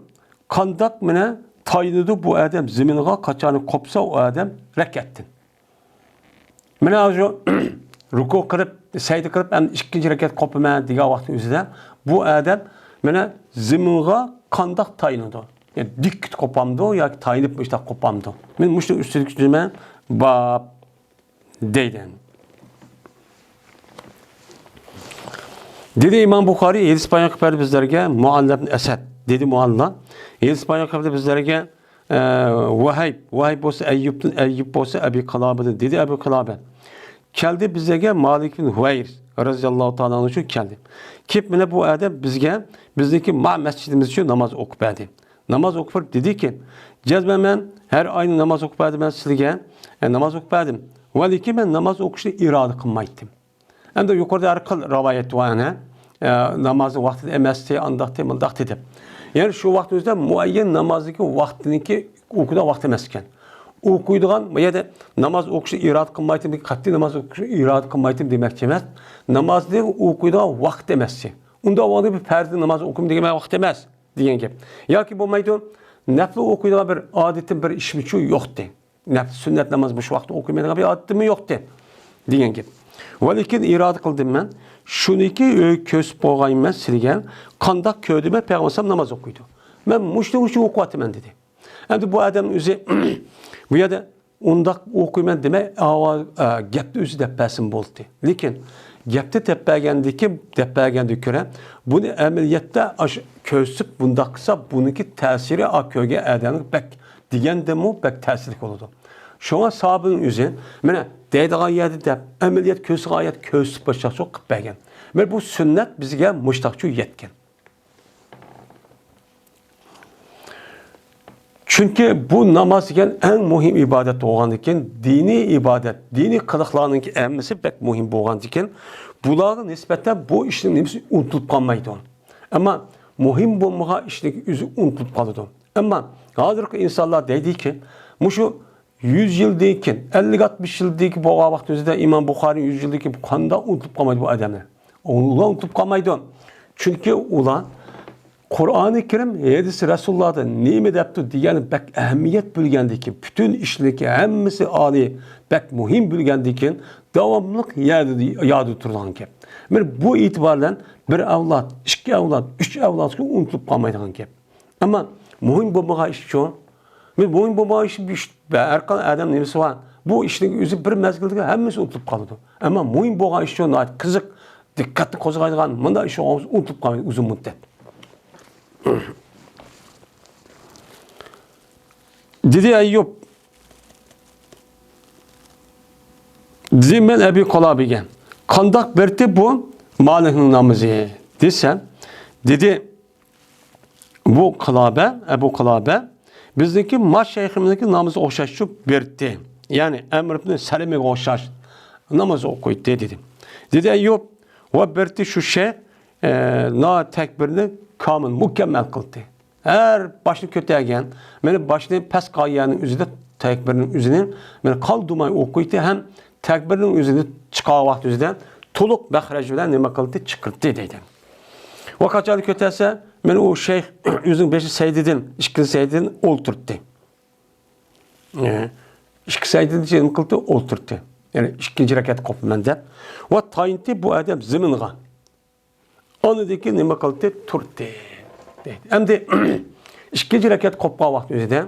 Kandak mene tayınıdı bu adam zeminine kaçanı kopsa o adam rekettin. Mene azı ruku kırıp saydı kırıp hem ikinci reket kopma diye vakti üzerinde bu adam mene zeminine kandak tayınıdı. Yani dik kopamdı ya tayınıp işte kopamdı. Ben muştu üstelik cüme bab deyden. Dedi İmam Bukhari 7 İspanya kıpırdı bizlerge Muallab ibn Esed dedi Mualla. 7 İspanya kıpırdı bizlerge Vahib olsa Eyyub olsa Ebi Kalabe'de dedi Ebi Kalabe. Keldi bizlerge Malik bin Hüveyr razıyallahu ta'ala anhu için geldi. Kip mine bu adam bizge bizdeki mescidimiz için namaz okupadı. Namaz okupar dedi ki cezbemen her aynı namaz okupadı ben sizge namaz okupadım. Veliki ben namaz okuşu irade kılmaydım. Hem de yukarıda arkal rivayet var namazı vaktinde emesti andakti edip. Yani şu vaktimizde muayyen namazdaki vaktiniki okuda vakti emesken. Okuyduğun ya da namaz okuşu irade kılmaydım, katli namaz okuşu irade kılmaydım demek demez. Namazda okuyduğun vakti emesi. Onda o bir ferdi namaz okuyum demek vakti emez diyen gibi. Ya ki bu maydı nefli okuyduğun bir adetin bir işmiçi yoktu. Sünnet namaz bu şu vakti okumayın bir adetim yoktu diyen gibi. Velikin irade kıldım ben. Şuniki köz boğayım ben silgen. Kandak köydüme peygamberim namaz okuydu. Ben muştu okuatım ben dedi. Hem bu adam üzü bu ya da ondak okuyman deme gepte üzü depesim boldu. Lekin gepte tepegendeki göre bunu ameliyatda köysüp bundaksa bununki tesiri köge adamın pek diyen de mu pek tesirlik oldu. Şuna sahabının üzü mene deydiği yerde de ameliyat köysü gayet köysüp başa çok kıpbegen. Ve bu sünnet bizge muştakçı yetken. Çünkü bu namaz iken en mühim ibadet olan iken dini ibadet, dini kılıklarının emmesi pek mühim olan iken bunların nispeten bu işin hepsi unutulup kalmaydı. Ama mühim bulmağa işin yüzü unutulup kalıyordu. Ama hazırki insanlar dedi ki şu 100 yıldayken 50-60 yıldaki bu vaktimizde İmam Bukhari 100 yıldaki bu kanda unutulup kalmaydı bu adamlar. Ulan unutulup kalmaydı. Çünkü ulan Kur'an-ı Kerim hadisi Resulullah'da nime depti diyen pek ehemmiyet bilgendiki, bütün işleki hemmisi ali pek mühim bilgendiki devamlılık yad tutulan ki. Bu itibarla bir evlat, iki evlat, üç evlat unutulup kalmaydıgan ki. Ama mühim bulmağa iş şu. Mühim bulmağa işi bir erkan adam nemesi var. Bu işleki yüzü bir mezgilde hemmisi unutulup kalıyordu. Ama mühim bulmağa iş şu. Kızık, dikkatli kozgaydıgan, bunda işi unutulup kalmaydı uzun müddet. Dedi Eyyub dedi ben Ebi Kalabe'ge kandak berti bu Malik'in namazı desem dedi bu Kalabe Ebu Kalabe bizdeki maç şeyhimizdeki namazı okşaşı berti yani Emr ibn Selim'e okşaş namazı okuydu dedi. Dedi Eyyub ve berti şu şey na tekbirini kamın mükemmel kıldı. Her başını kötüyken, beni başını pes kayanın üzerinde tekbirinin üzerine, beni kaldımayı okuydu hem tekbirinin üzerinde çıkan vakti üzerinde tuluk behrecinden ne kıldı çıkırttı dedi. Vakatçalı kötüyse beni o şeyh yüzün beşi seydidin, işkisi seydidin olturttu. İşkisi seydidin için kıldı olturttu. Yani ikinci rekat koptu bende. Ve tayinti bu adam zımınğa. Onudaki nime kıldı turttu. Hem de ikinci rekat kopma vakti üzerinde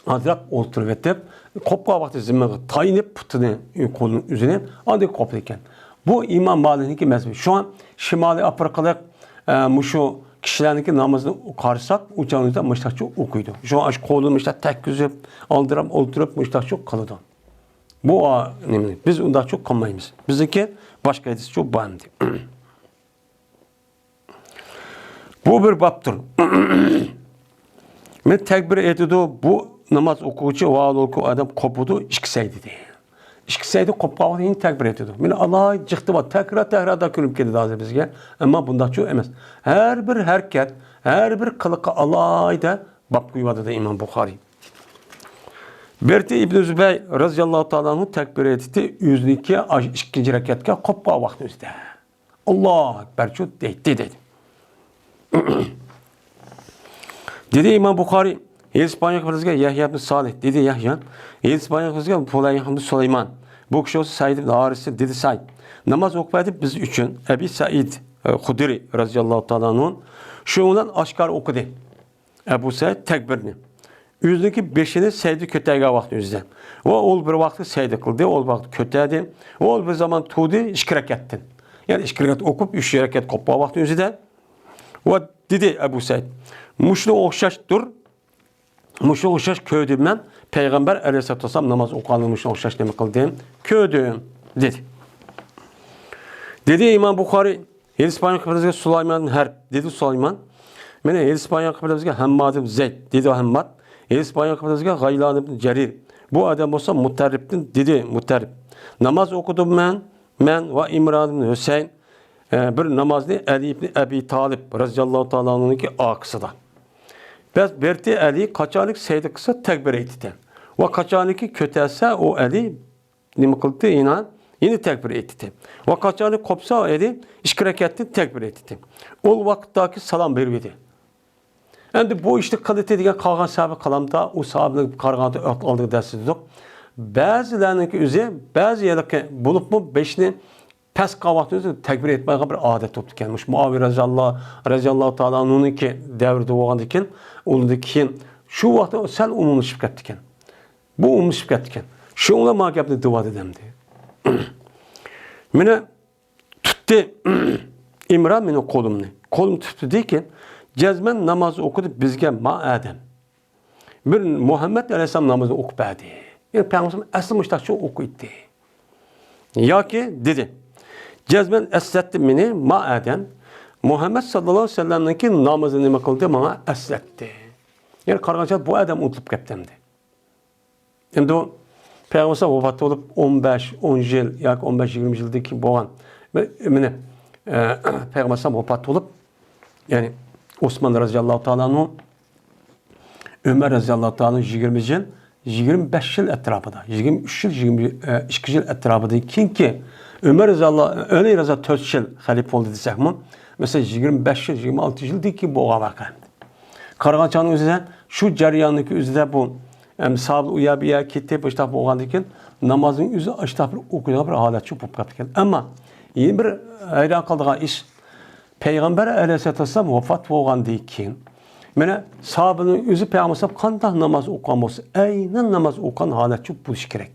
adrak oturup etip kopma vakti zımınğa tayinip putunu kolunun üzerine adı koptu iken. Bu İmam Malik'in mezhebi. Şu an Şimali Afrikalık şu kişilerdeki namazını karşısak uçağınızda müştakçı okuydu. Şu an kolunu müştak tek güzüp aldırıp oturup müştakçı kalıdı. Bu biz ondan çok kalmayız. Bizdeki başka hadis çok bağımdı. Bu bir baptır. Men tekbir etdi bu namaz okuğucu vaal oku adam kopudu işkiseydi diye. İşkiseydi kopqağı yine tekbir etdi. Men Allah çıktı va tekrar da külüp geldi azı bizge. Ama bunda çok emas. Her bir hareket, her bir kılıqı Allah'da bab kuyuvadı da İmam Bukhari. Berti İbn Zübey radıyallahu ta'ala'nın tekbir etdi. Yüzlükü ikinci rekatga kopqağı vakti üzde. Allah ekber çok dedi. Dedi İmam Bukhari, İspanya kızga Yahya ibn Salih dedi Yahya. İspanya kızga Fulay ibn Süleyman. Bu kişi olsa Said ibn Haris'i dedi Said. Namaz okumadı biz üçün. Ebi Said Hudri radıyallahu ta'ala'nın şundan aşkar okudu. Ebu Said tekbirini. Yüzdeki beşini Said'i kötəyə vaxtı üzdə. O bir vaxtı Said'i qıldı, o vaxtı kötədi. O bir zaman tuğdu, 2 rəkətdən. Yani 2 rəkət okup 3 rəkət qoppa vaxtı üzdə. O dedi Ebu Said. Muşlu oxşaşdır. Muşlu oxşaş köydüm mən. Peygamber aleyhissalatu vesselam namaz oqanlı muşlu oxşaş demək qıldım. Köydüm dedi. Dedi İmam Bukhari. İspanya kıbrızga Süleyman Herb dedi Süleyman. Mene İspanya kıbrızga Hammad ibn Zeyd dedi Hammad. İspanya kıbrızga Gaylan ibn Cerir. Bu adam olsa Mutarrib'tin dedi Mutarrib. Namaz okudum ben ve İmran ibn Hüseyin bir namazını Ali ibn Abi Talib radıyallahu ta'ala'nın ki akısıda. Biz berti Ali kaçanlık seydi kısa tekbir etti. Ve kaçanlık kötelse o Ali ne kıldı inan yine tekbir etti. Ve kaçanlık kopsa Ali işkireketti tekbir etti. O vakittaki salam vermedi. Endi bu işte kalite degan qolgan sahabe qalamda o sahabening qarg'anda oldiga dasturdik. Ba'zilarniki o'zi ba'zi yerlarga bo'libmi 5ni past qavaqni o'zi takbir etmaydigan bir odat bo'lib ekan. Muaviy raziyallohu ta'ala uniki davrida bo'lgandan keyin undan keyin shu vaqtda sal umumlashib ketdi ekan. Bu umumlashib ketdi ekan. Shunga ma gapni duvadi demdi. Meni tutdi İmran meni qo'limni. Qo'lim tutdi dekin cezmen namazı okudu bizge ma'adem. Bir Muhammed Aleyhisselam namazı okupadı. Yani Peygamber asıl müştakçı okuydu. Ya ki dedi. Cezmen esletti meni ma'adem. Muhammed sallallahu aleyhi ve sellem'deki namazını ne kıldı bana esletti. Yani kargaçat bu adam unutulup gittimdi. Şimdi o Peygamber vefat olup 15-10 yıl, yani 15-20 yıldaki boğan. Peygamber vefat olup yani Osman radıyallahu ta'ala'nın Ömer radıyallahu ta'ala'nın 20 yıl 25 yıl etrafında 23 yıl 22 yıl etrafında ki Ömer radıyallahu öyle razı 4 yıl halife oldu desek mi mesela 25 yıl 26 yıl değil ki bu vakan. Kargaçanın üzerinde şu ceryanlık üzerinde bu sahabe uyabiya kitte başta boğandı ki namazın üzerinde açta bir okuyan bir halat çok popkat. Ama yeni bir hayran kaldığı iş Peygamber aleyhissalatu vesselam vefat bolgandan keyin mene sahabenin özü Peygamber qanday namaz o'qigan bo'lsa, aynan namaz o'qigan holat çok bo'lishi kerak.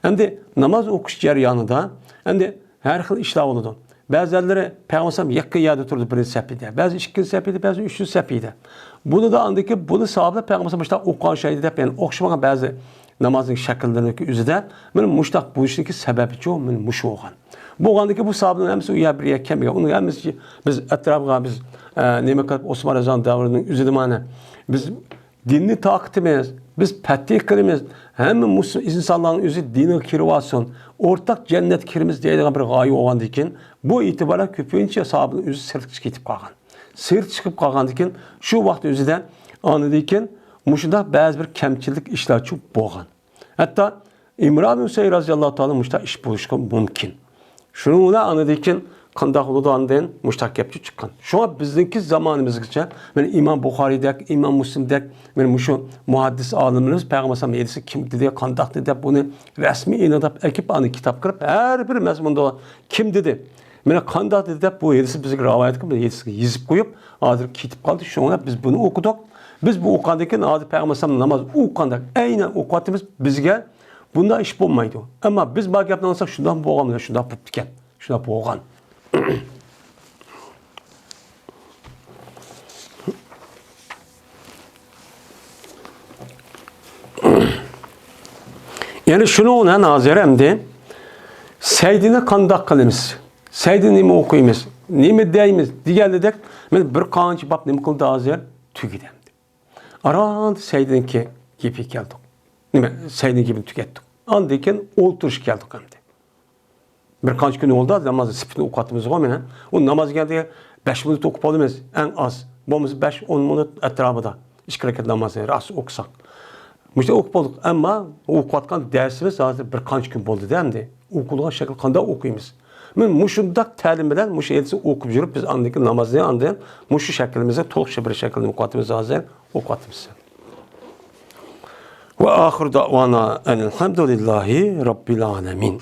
Endi namaz o'qish jarayonida endi har xil ishlar bo'ladi. Ba'zilari Peygamber yakka yerda turdi bir sapida, ba'zi ikkinchi sapida, ba'zi uchinchi sapida. Buni da andiki buni sahabelar Peygamber başta o'qigan şeydi deb yani o'xshamagan ba'zi namazning shakllariniki o'zida men mushtaq bo'lishligi sababi cho men mush bo'lgan. Boğandaki bu sahabenin hepsi uya bir yekem ya. Onun hepsi biz etrafına biz neyme kadar Osman Rezan davrının üzerine biz dinini takdimiz, biz petih kılımız. Hem insanların üzeri dini kirvasyon, ortak cennet kirimiz diye bir gayi olan dikin. Bu itibara köpüğünce sahabenin üzeri sırt çıkıp kalkan. Sırt çıkıp kalkan dikin. Şu vakit üzerinde anladıkken muşunda bazı bir kemçilik işler çok boğan. Hatta İmran Hüseyin radıyallahu ta'ala muşta iş buluşkan mümkün. Şunu da anladıkken kandak uludan müştakkepçi çıkan. Şu an bizdeki zamanımızda ben İmam Bukhari'dek, İmam Müslim'dek, benim şu muhaddis alimlerimiz Peygamber yedisi kim dedi, kandak dedi, bunu resmi inadap ekip anı kitap kırıp her bir mezmunda olan kim dedi. Bana kandak dedi, bu yedisi bizi rivayet kılıp, yedisi yazıp koyup, adır kitap kaldı. Şu an biz bunu okuduk. Biz bu okandaki adı Peygamber namaz okandak. Aynen okatımız bizge bunda iş bulmaydı. Ama biz bak yaptan olsak şundan boğamıyor, şundan puptiken, şundan boğan. Yani şunu ona nazır emdi. Seydini kandak kılımız. Seydini nime okuyumuz. Nime deyimiz. Diğerledek. Men bir kançı bab nime kıldı hazır. Tügidemdi. Arandı seydini ki gibi geldik. Nime seydini gibi tükettik. Andayken oturuş geldik hem de. Bir kanç gün oldu. Namazı spitini okuttuğumuz var. O namaz geldi. 5 minut okup alımız. En az. Bomuz 5-10 minut etrafında. İki rekat namazı. Ras okusak. Müşte okup olduk. Ama okutkan dersimiz zaten bir kanç gün oldu değil mi? Okuluğa şekil kanda okuyumuz. Men muşundak təlim bilen muş elsi okup jürüp biz andaki namazını andayan muşu şeklimize toluk bir şekilde okutmamız lazım. Okutmamız. Ve ahir davana enelhamdülillahi rabbil alemin.